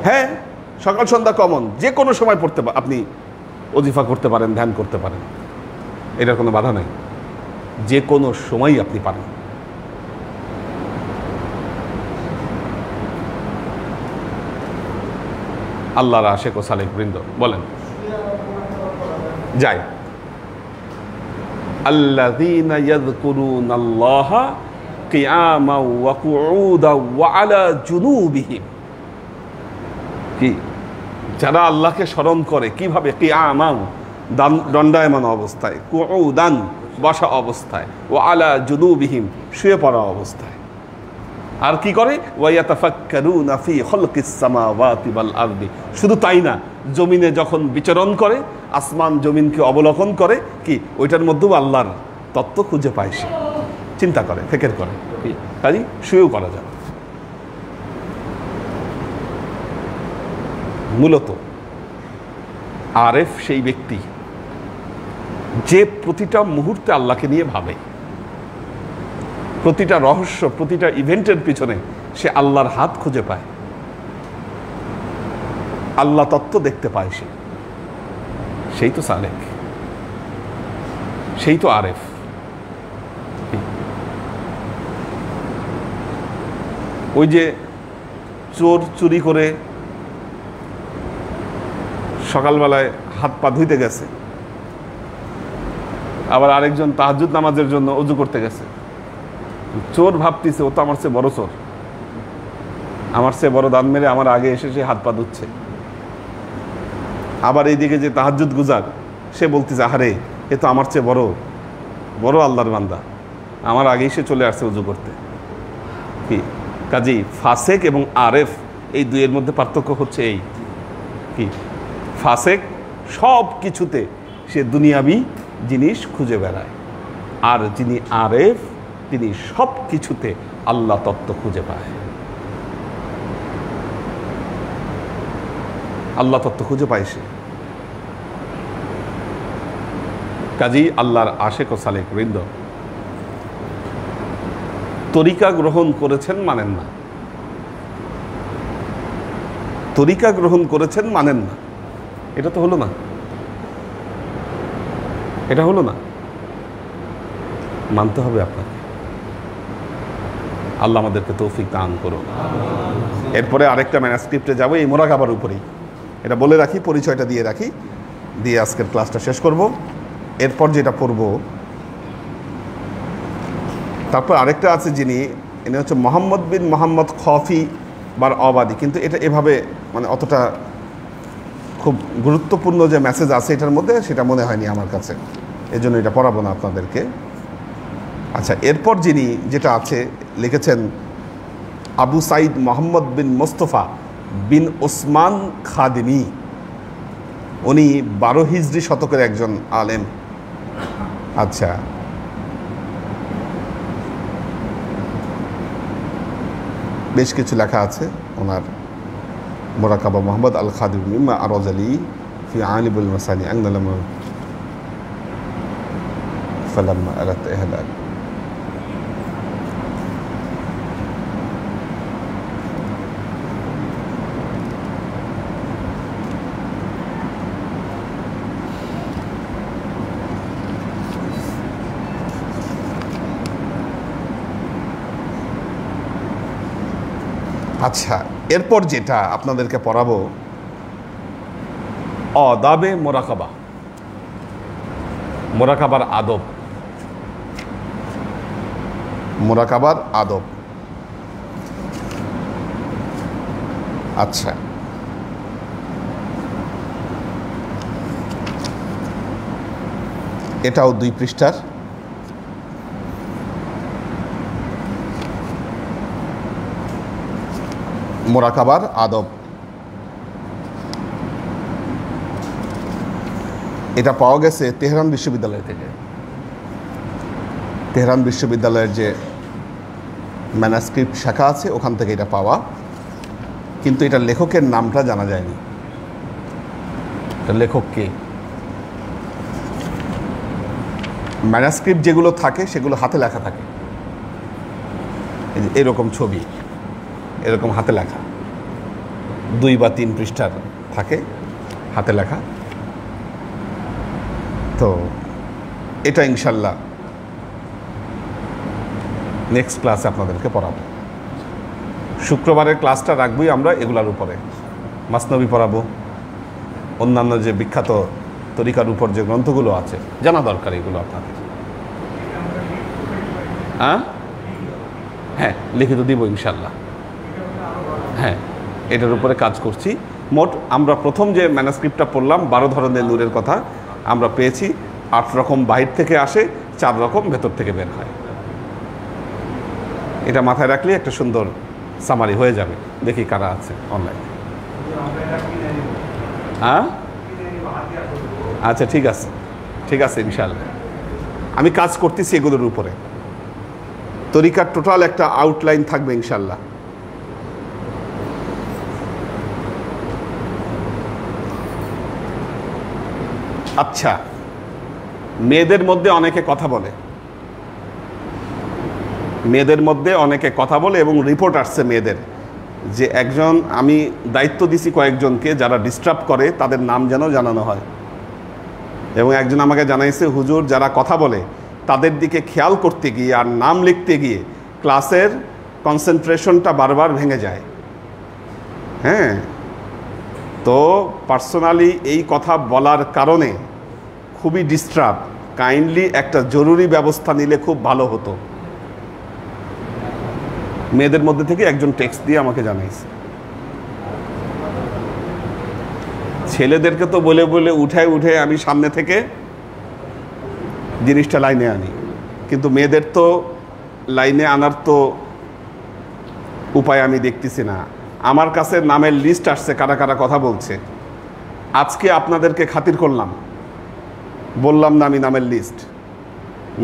হ্যাঁ, সকাল সন্ধ্যা কমন, যে কোনো সময় পড়তে আপনি ওজিফা করতে পারেন, ধ্যান করতে পারেন, এটার কোনো বাধা নেই, যে কোনো সময়ই আপনি পারেন। আল্লাহর আশেক ও সালেক বৃন্দ বলেন, যাই আল্লাযীনা ইয়াযকুরুনাল্লাহা কিয়ামান ওয়া কুউদান ওয়া আলা জুনুবিহিম, কি যারা আল্লাহকে স্মরণ করে কিভাবে? কিয়ামান দণ্ডায়মান অবস্থায়, কুউদান বসা অবস্থায়, ওয়া আলা জুনুবিহিম শুয়ে পড়া অবস্থায়। আর কি করে? ওয়া ইয়াতাফাক্কারুনা ফি খালকিস সামাওয়াতি ওয়াল আরদি, শুধু তাই না, জমিনে যখন বিচরণ করে, আসমান জমিনকে অবলোকন করে, কি ওইটার মধ্যেও আল্লাহর তত্ত্ব খুঁজে পায়, সে চিন্তা করে, ফিকির করে, কাজেই শুয়েও করা যাবে। মূলত আরেফ সেই ব্যক্তি যে প্রতিটা মুহূর্তে আল্লাহকে নিয়ে ভাবে, প্রতিটা রহস্য, প্রতিটা ইভেন্টের পিছনে সে আল্লাহর হাত খুঁজে পায়, আল্লাহ তত্ত্ব দেখতে পায়, সেই তো সালেক, সেই তো আরেফ। ওই যে চোর চুরি করে সকালবেলায় হাত পা ধুইতে গেছে, আবার আরেকজন তাহাজ্জুদ নামাজের জন্য ওযু করতে গেছে। চোর ভাবতেছে ও তো আমার চেয়ে বড় চোর, আমার চেয়ে বড় দান মেরে আমার আগে এসে সে হাত পা ধুচ্ছে। আবার এইদিকে যে তাহাজ্জুদ গুজার, সে বলতেছে আরে এ তো আমার চেয়ে বড় বড় আল্লাহর বান্দা, আমার আগেই সে চলে আসছে ওযু করতে। কি কাজেই ফাসেক এবং আরেফ এই দুইয়ের মধ্যে পার্থক্য হচ্ছে এই, কি ফাসেক সব কিছুতে সে দুনিয়াবি জিনিস খুঁজে বেড়ায়, আর যিনি আরেফ তিনি সব কিছুতে আল্লাহ তত্ত্ব খুঁজে পায়, আল্লাহ তত্ত্ব খুঁজে পায় সে। কাজী আল্লাহর আশেক ও সালেক বৃন্দ তরিকা গ্রহণ করেছেন মানেন না, তরিকা গ্রহণ করেছেন মানেন না, এটা তো হলো না, এটা হলো না, মানতে হবে আপনাকে। আল্লাহ আমাদেরকে তৌফিক দান করুন। এরপরে আরেকটা ম্যানস্ক্রিপ্টে যাবো এই মোরাকাবার উপরেই, এটা বলে রাখি, পরিচয়টা দিয়ে রাখি, দিয়ে আজকের ক্লাসটা শেষ করব। এরপর যেটা পড়ব, তারপর আরেকটা আছে যিনি, ইনি হচ্ছে মোহাম্মদ বিন মোহাম্মদ খফি বার আবাদি, কিন্তু এটা এভাবে মানে অতটা খুব গুরুত্বপূর্ণ যে মেসেজ আছে এটার মধ্যে সেটা মনে হয়নি আমার কাছে, এজন্য এটা পড়াবো না আপনাদেরকে। আচ্ছা, এরপর যিনি যেটা আছে লিখেছেন আবু সাইদ মোহাম্মদ বিন মোস্তফা বিন ওসমান খাদিমি, উনি 12 হিজরি শতকের একজন আলেম। আচ্ছা, বেশ কিছু লেখা আছে ওনার, মোরাকাবা মোহাম্মদ আল খাদিম মিম্মা আরজালি ফি আলিবুল মাসানি আংনালামা ফালাম্মা আলাত ইহলাল। আচ্ছা, এরপর যেটা আপনাদেরকে পড়াবো আদাবে মোরাকাবা, মোরাকাবার আদব, মোরাকাবার আদব। আচ্ছা, এটাও 2 পৃষ্ঠার। মোরাকাবার আদব, এটা পাওয়া গেছে তেহরান বিশ্ববিদ্যালয় থেকে। তেহরান বিশ্ববিদ্যালয়ের যে ম্যানাস্ক্রিপ্ট শাখা আছে, ওখান থেকে এটা পাওয়া, কিন্তু এটা লেখকের নামটা জানা যায়নি। এটা লেখক কে? ম্যানাস্ক্রিপ্ট যেগুলো থাকে সেগুলো হাতে লেখা থাকে, এরকম ছবি, এরকম হাতে লেখা 2 বা 3 পৃষ্ঠার থাকে, হাতে লেখা। তো এটা ইনশাল্লাহ নেক্সট ক্লাসে আপনাদেরকে পড়াবো। শুক্রবারের ক্লাসটা রাখবই আমরা এগুলার উপরে, মাসনবী পড়াবো, অন্যান্য যে বিখ্যাত তরিকার উপর যে গ্রন্থগুলো আছে জানা দরকার এগুলো আপনাদের। হ্যাঁ, লিখিত দিব ইনশাল্লাহ। হ্যাঁ, এটার উপরে কাজ করছি। মোট আমরা প্রথম যে ম্যানাস্ক্রিপ্টটা পড়লাম 12 ধরনের নূরের কথা আমরা পেয়েছি। 8 রকম বাহির থেকে আসে, 4 রকম ভেতর থেকে বের হয়। এটা মাথায় রাখলে একটা সুন্দর সামারি হয়ে যাবে। দেখি কারা আছে অনলাইনে। আচ্ছা, ঠিক আছে, ঠিক আছে, ইনশাআল্লাহ আমি কাজ করতেছি এগুলোর উপরে। তরিকার টোটাল একটা আউটলাইন থাকবে ইনশাআল্লাহ। আচ্ছা, মেয়েদের মধ্যে অনেকে কথা বলে, মেয়েদের মধ্যে অনেকে কথা বলে এবং রিপোর্ট আসছে মেয়েদের যে একজন, আমি দায়িত্ব দিছি কয়েকজনকে যারা ডিস্টার্ব করে তাদের নাম যেন জানানো হয়। এবং একজন আমাকে জানাইছে, হুজুর যারা কথা বলে তাদের দিকে খেয়াল করতে গিয়ে আর নাম লিখতে গিয়ে ক্লাসের কনসেন্ট্রেশনটা বারবার ভেঙে যায়। হ্যাঁ, তো পার্সোনালি এই কথা বলার কারণে খুবই ডিস্টার্ব, কাইন্ডলি একটা জরুরি ব্যবস্থা নিলে খুব ভালো হতো। মেয়েদের মধ্যে থেকে একজন টেক্সট দিয়ে আমাকে জানাইছে। ছেলেদেরকে তো বলে বলে উঠে আমি সামনে থেকে জিনিসটা লাইনে আনি, কিন্তু মেয়েদের তো লাইনে আনার তো উপায় আমি দেখতেছি না। আমার কাছে নামের লিস্ট আসছে কারা কারা কথা বলছে। আজকে আপনাদেরকে খাতির করলাম, বললাম না আমি নামের লিস্ট।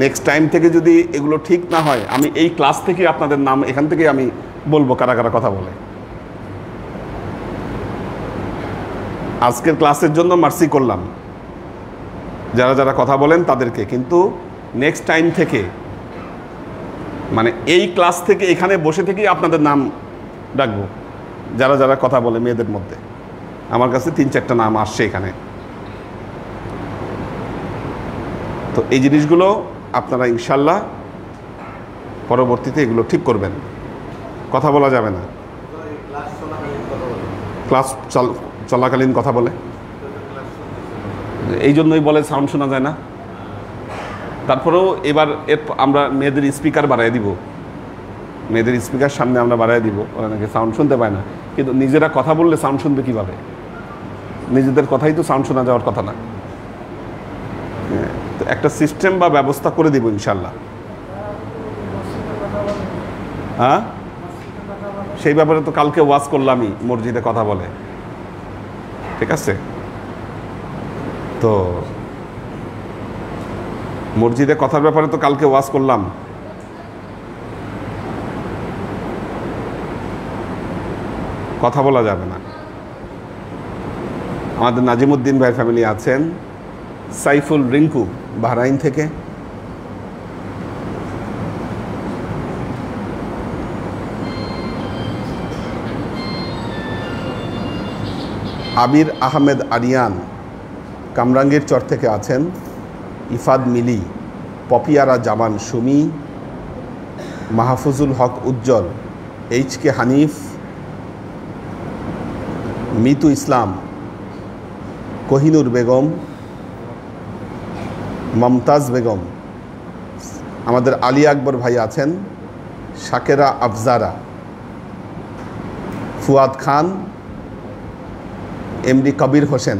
নেক্সট টাইম থেকে যদি এগুলো ঠিক না হয়, আমি এই ক্লাস থেকে আপনাদের নাম এখান থেকে আমি বলবো কারা কারা কথা বলে। আজকের ক্লাসের জন্য মার্সি করলাম যারা যারা কথা বলেন তাদেরকে, কিন্তু নেক্সট টাইম থেকে মানে এই ক্লাস থেকে এখানে বসে থেকেই আপনাদের নাম ডাকবো যারা যারা কথা বলে মেয়েদের মধ্যে। আমার কাছে 3-4টা নাম আসছে এখানে। তো এই জিনিসগুলো আপনারা ইনশাল্লাহ পরবর্তীতে এগুলো ঠিক করবেন। কথা বলা যাবে না, ক্লাস চলাকালীন কথা বলে, এই জন্যই বলে সাউন্ড শোনা যায় না। তারপরেও এবার আমরা মেয়েদের স্পিকার বাড়াই দিব, মেয়েদের স্পিকার সামনে আমরা বাড়াই দিব, ওরা নাকি সাউন্ড শুনতে পায় না। কিন্তু নিজেরা কথা বললে সাউন্ড শুনবে কীভাবে? নিজেদের কথাই তো সাউন্ড শোনা যাওয়ার কথা না। তো একটা সিস্টেম বা ব্যবস্থা করে দিব ইনশাল্লাহ। হ্যাঁ, সেই ব্যাপারে তো কালকে ওয়াজ করলামই, মসজিদে কথা বলে, ঠিক আছে? তো মসজিদে কথার ব্যাপারে তো কালকে ওয়াজ করলাম। কথা বলা যাবে না। আমাদের নাজিমুদ্দিন ভাই ফ্যামিলি আছেন, সাইফুল রিঙ্কু বাহরাইন থেকে, আবির আহমেদ আরিয়ান কামরাঙ্গীর চর থেকে আছেন, ইফাদ মিলি, পপিয়ারা জামান সুমি, মাহফুজুল হক উজ্জ্বল, HK হানিফ, মিতু ইসলাম, কোহিনুর বেগম, মমতাজ বেগম, আমাদের আলী আকবর ভাই আছেন, শাকেরা আফজারা, ফুয়াদ খান, MD কবির হোসেন।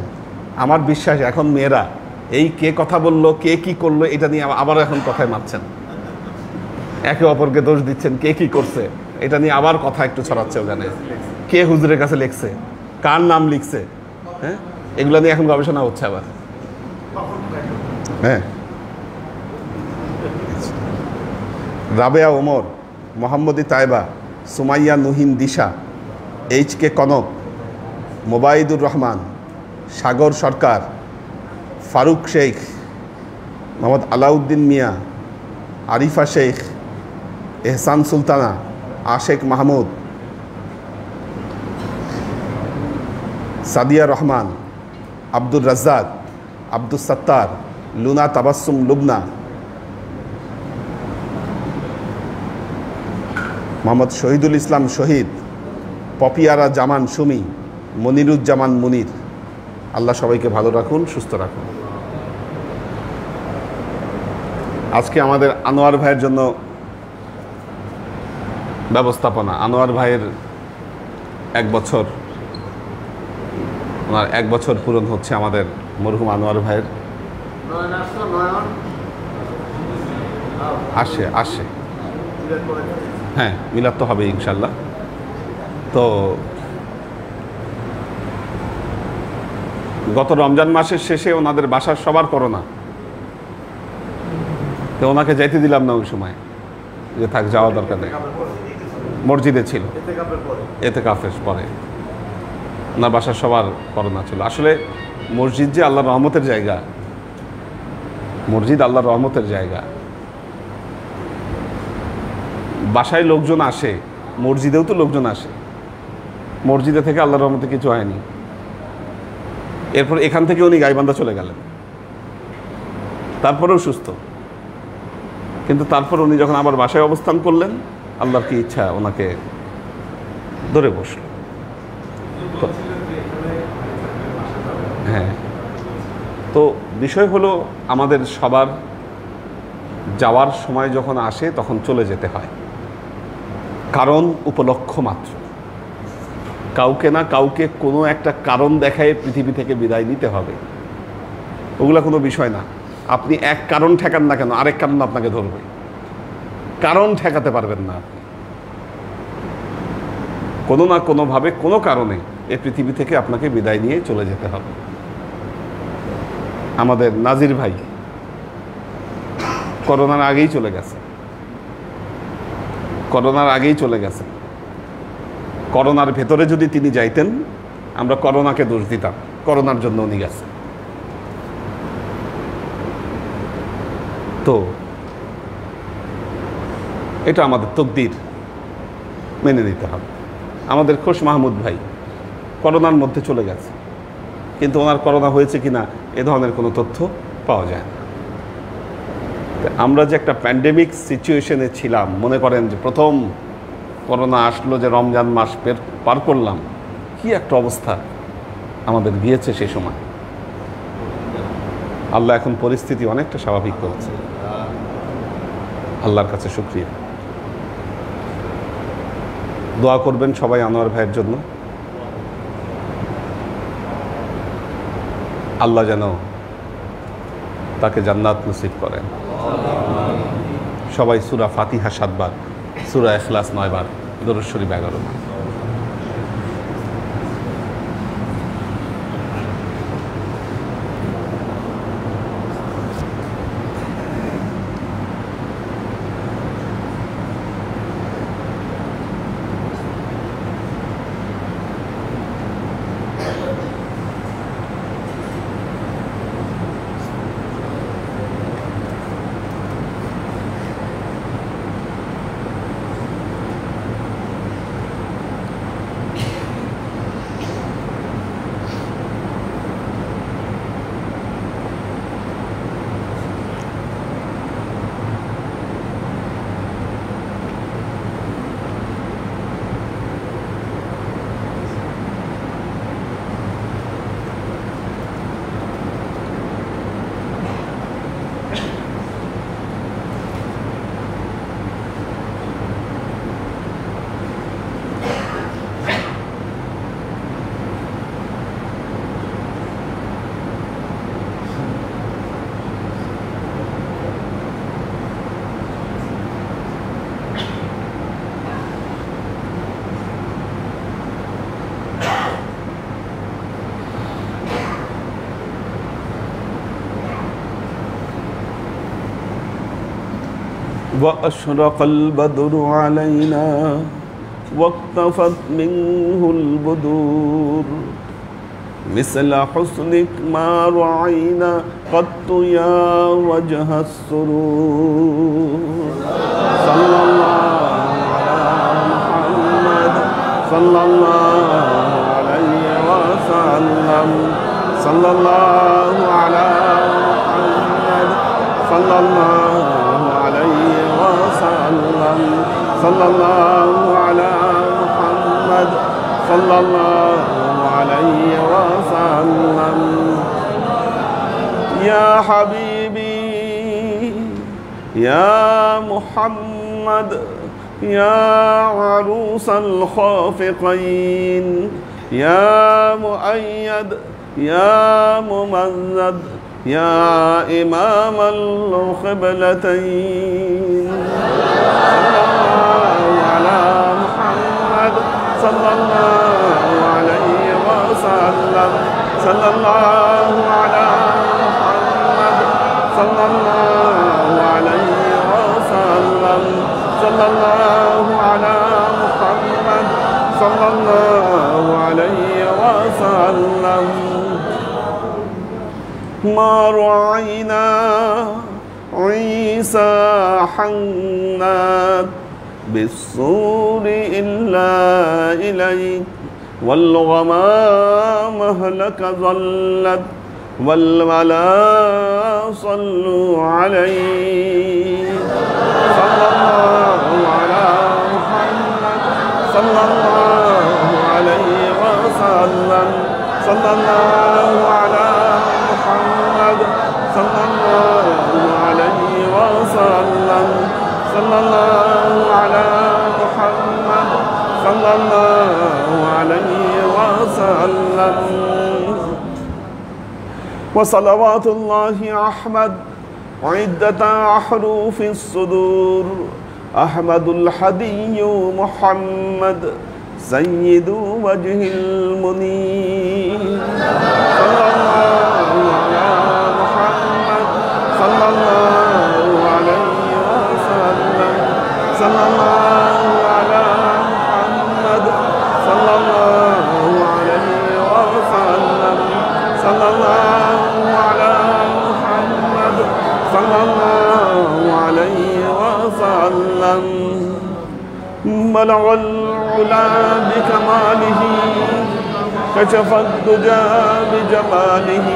আমার বিশ্বাস এখন মেয়েরা এই কে কথা বললো, কে কি করলো, এটা নিয়ে আবার এখন কথায় মারছেন, একে অপরকে দোষ দিচ্ছেন, কে কি করছে এটা নিয়ে আবার কথা একটু ছড়াচ্ছে। ওখানে কে হুজুরের কাছে লিখছে, কার নাম লিখছে, হ্যাঁ, এগুলো নিয়ে এখন গবেষণা হচ্ছে আবার। হ্যাঁ, রাবেয়া ওমর মোহাম্মদী তাইবা, সুমাইয়া নুহিন দিশা, HK কনক, মোবাইদুর রহমান, সাগর সরকার, ফারুক শেখ, মোহাম্মদ আলাউদ্দিন মিয়া, আরিফা শেখ, এহসান সুলতানা, আশেক মাহমুদ, সাদিয়া রহমান, আব্দুর রাজ্জাক, আব্দুস সাত্তার, লুনা তাবাসসুম লুবনা, মোহাম্মদ শহীদুল ইসলাম শহীদ, পপিয়ারা জামান সুমি, মনিরুজ্জামান মুনির। আল্লাহ সবাইকে ভালো রাখুন, সুস্থ রাখুন। আজকে আমাদের আনোয়ার ভাইয়ের জন্য ব্যবস্থাপনা, আনোয়ার ভাইয়ের 1 বছর, ওনার 1 বছর পূরণ হচ্ছে আমাদের মরহুম আনোয়ার ভাইয়ের। আসে হ্যাঁ, মিলাদ তো হবে ইনশাল্লাহ। তো গত রমজান মাসের শেষে ওনাদের বাসার সবার করোনা, তো ওনাকে যাইতে দিলাম না ওই সময়, যে থাক, যাওয়া দরকার নেই। মসজিদে ছিল, এতেকাফের পরে ওনার বাসার সবার করোনা ছিল। আসলে মসজিদ যে আল্লাহর রহমতের জায়গা, মসজিদ আল্লাহর রহমতের জায়গা। বাসায় লোকজন আসে, মসজিদেও তো লোকজন আসে, মসজিদে থেকে আল্লাহর রহমতে কিছু হয়নি। এরপর এখান থেকে উনি গাইবান্ধা চলে গেলেন, তারপরেও সুস্থ। কিন্তু তারপর উনি যখন আবার বাসায় অবস্থান করলেন, আল্লাহর কি ইচ্ছা, ওনাকে ধরে বসল। হ্যাঁ, তো বিষয় হলো আমাদের সবার যাওয়ার সময় যখন আসে তখন চলে যেতে হয়, কারণ উপলক্ষ মাত্র। কাউকে না কাউকে কোনো একটা কারণ দেখায় পৃথিবী থেকে বিদায় নিতে হবে, ওগুলা কোনো বিষয় না। আপনি এক কারণ ঠেকান না কেন, আরেক কারণ আপনাকে ধরবে। কারণ ঠেকাতে পারবেন না আপনি, কোনো না কোনোভাবে কোনো কারণে এই পৃথিবী থেকে আপনাকে বিদায় নিয়ে চলে যেতে হবে। আমাদের নাজির ভাই করোনার আগেই চলে গেছে, করোনার আগেই চলে গেছে। করোনার ভেতরে যদি তিনি যাইতেন, আমরা করোনাকে দোষ দিতাম, করোনার জন্য উনি গেছে। তো এটা আমাদের তকদির, মেনে নিতে হবে। আমাদের খোশ মাহমুদ ভাই করোনার মধ্যে চলে গেছে, কিন্তু ওনার করোনা হয়েছে কিনা এ ধরনের কোনো তথ্য পাওয়া যায় না। আমরা যে একটা প্যান্ডেমিক সিচুয়েশনে ছিলাম, মনে করেন যে প্রথম করোনা আসলো, যে রমজান মাস পার করলাম, কি একটা অবস্থা আমাদের গিয়েছে সে সময়। আল্লাহ এখন পরিস্থিতি অনেকটা স্বাভাবিক করেছে, আল্লাহর কাছে শুকরিয়া। দোয়া করবেন সবাই আনোয়ার ভাইয়ের জন্য, আল্লাহ যেন তাকে জান্নাত নসিব করেন। সবাই সূরা ফাতিহা 7 বার, সূরা ইখলাস 9 বার, দরুদ শরীফ 11 বার। وأشرق البدر علينا واقتفت منه البدور مثل حسنك ما رعينا قط يا وجه السرور صلى الله على محمد صلى الله عليه وسلم صلى الله على محمد صلى الله عليه وسلم صلى الله على محمد صلى الله عليه وسلم يا حبيبي يا محمد يا عروس الخافقين يا مؤيد يا ممجد يا إمام القبلتين صلى الله على محمد صلى الله عليه وسلم صلى الله على محمد صلى الله عليه وسلم صلى الله على محمد صلى الله عليه وسلم ما رعينا عيسى حنات بالصور إلا إليك والغمام هلك ظلت والملا صلوا عليه صلى الله على محمد صلى الله عليه وسلم صلى الله على محمد صلى الله عليه وسلم صلى الله على محمد صلى الله عليه وسلم وصلوات الله أحمد عدة أحرف الصدور أحمد الحدي محمد سيد وجه المنير صلى الله على محمد صلى الله عليه وسلم صلى الله على محمد صلى الله عليه وسلم صلى الله على محمد صلى الله عليه وسلم بلغ العلا بكماله كشف الدجى بجماله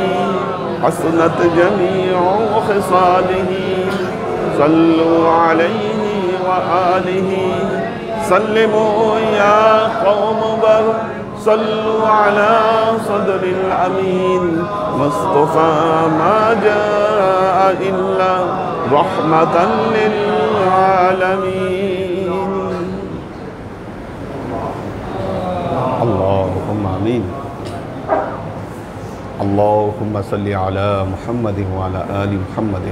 حسنت جميع خصاله صلوا عليه وآله سلموا يا قوم بر صلوا على صدر الأمين مصطفى ما جاء إلا رحمة للعالمين اللهم آمين اللهم صل على محمد وعلى آل محمد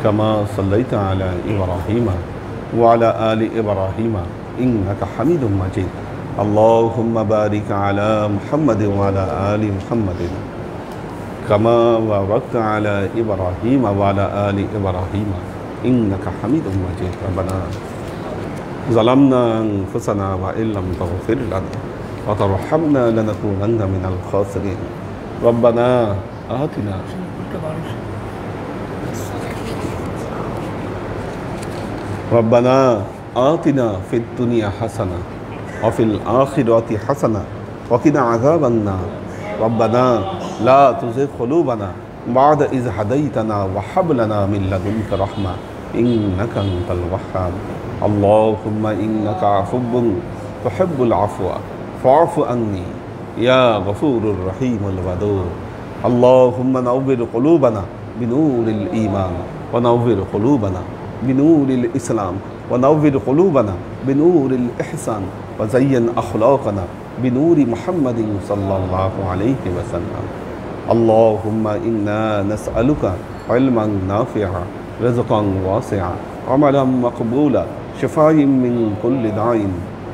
كما صليت على إبراهيم وعلى آل إبراهيم إنك حميد مجيد اللهم بارك على محمد وعلى آل محمد كما باركت على إبراهيم وعلى آل إبراهيم إنك حميد مجيد ربنا ظلمنا أنفسنا وإن لم تغفر لنا وترحمنا لنكونن من الخاسرين ربنا آتنا ربنا آتنا في الدنيا حسنة وفي الآخرة حسنة وقنا عذاب النار ربنا لا تزغ قلوبنا بعد إذ هديتنا وهب لنا من لدنك رحمة إنك أنت الوهاب اللهم إنك عفو تحب العفو فاعف عني يا غفور الرحيم الودود اللهم نور قلوبنا بنور الإيمان ونور قلوبنا بنور الإسلام ونور قلوبنا بنور الإحسان وزين أخلاقنا بنور محمد صلى الله عليه وسلم اللهم إنا نسألك علما نافعا رزقا واسعا عملا مقبولا شفاء من كل داء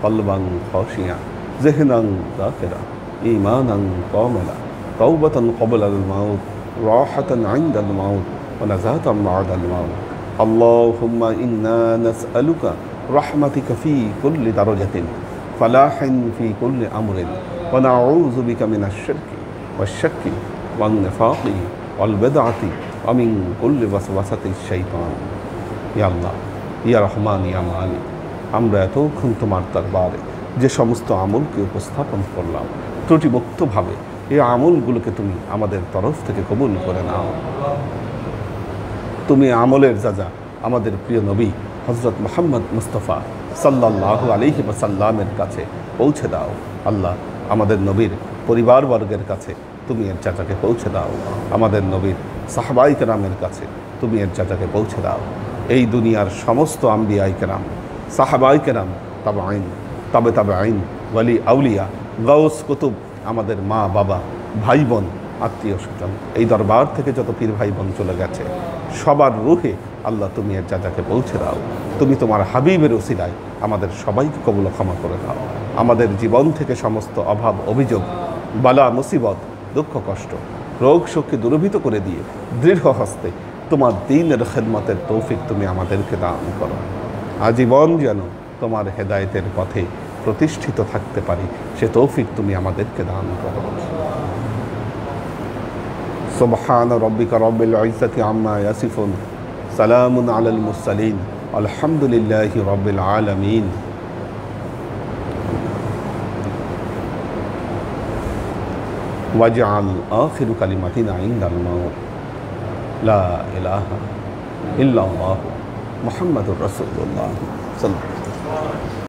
قلبا خاشعا ذهنا ذاكرا إيمانا كاملا توبة قبل الموت راحة عند الموت ونزاة بعد الموت আল্লাহুম্মা ইন্না নাসআলুকা রাহমাতিকা ফি কুল্লি দারাজাতিন ফালাহিন ফি কুল্লি আমরিন ওয়া নাউযু বিকা মিনাশ শিরকি ওয়াশ শাক্কি ওয়ান নিফাকি ওয়াল বিদআতি ওয়া মিন কুল্লি ওয়াসওয়াসাতিশ শাইতান। ইয়া আল্লাহ, ইয়া রহমান, ইয়া মালিক, আমরা এতক্ষণ তোমার দরবারে যে সমস্ত আমলকে উপস্থাপন করলাম ত্রুটিমুক্তভাবে, এই আমলগুলোকে তুমি আমাদের তরফ থেকে কবুল করে নাও। তুমি আমলের যা আমাদের প্রিয় নবী হযরত মুহাম্মদ মুস্তাফা সাল্লাল্লাহু আলাইহি ওয়াসাল্লামের কাছে পৌঁছে দাও। আল্লাহ, আমাদের নবীর পরিবারবর্গের কাছে তুমি এর চাচাকে পৌঁছে দাও। আমাদের নবীর সাহাবায়ে কেরামের কাছে তুমি এর চাচাকে পৌঁছে দাও। এই দুনিয়ার সমস্ত আম্বিয়ায়ে কেরাম, সাহাবায়ে কেরাম, তাবেঈন, তাবেঈন, ওয়ালি আউলিয়া, গাউস কুতুব, আমাদের মা বাবা, ভাই বোন, আত্মীয় স্বজন, এই দরবার থেকে যত পীর ভাই বোন চলে গেছে সবার রুহে আল্লাহ তুমি এর চাচাকে পৌঁছে দাও। তুমি তোমার হাবিবের ওসিলায় আমাদের সবাইকে কবুল ক্ষমা করে দাও। আমাদের জীবন থেকে সমস্ত অভাব, অভিযোগ, বালা, মুসিবত, দুঃখ, কষ্ট, রোগ শোককে দূরীভূত করে দিয়ে দৃঢ় হস্তে তোমার দ্বীনের খেদমতের তৌফিক তুমি আমাদেরকে দান করো। আজীবন যেন তোমার হেদায়েতের পথে প্রতিষ্ঠিত থাকতে পারি সে তৌফিক তুমি আমাদেরকে দান করো। সুবহান রাব্বিকা রাব্বিল ইজ্জাতি আম্মা ইয়াসিফুন, সালামুন আলাল মুরসালিন, আলহামদুলিল্লাহি রাব্বিল আলামিন। ওয়াজআল আখিরু কালিমাতিনা ইনদাল মাউত লা ইলাহা ইল্লাল্লাহ মুহাম্মাদুর রাসূলুল্লাহ সাল্লাল্লাহু আলাইহি ওয়া সাল্লাম।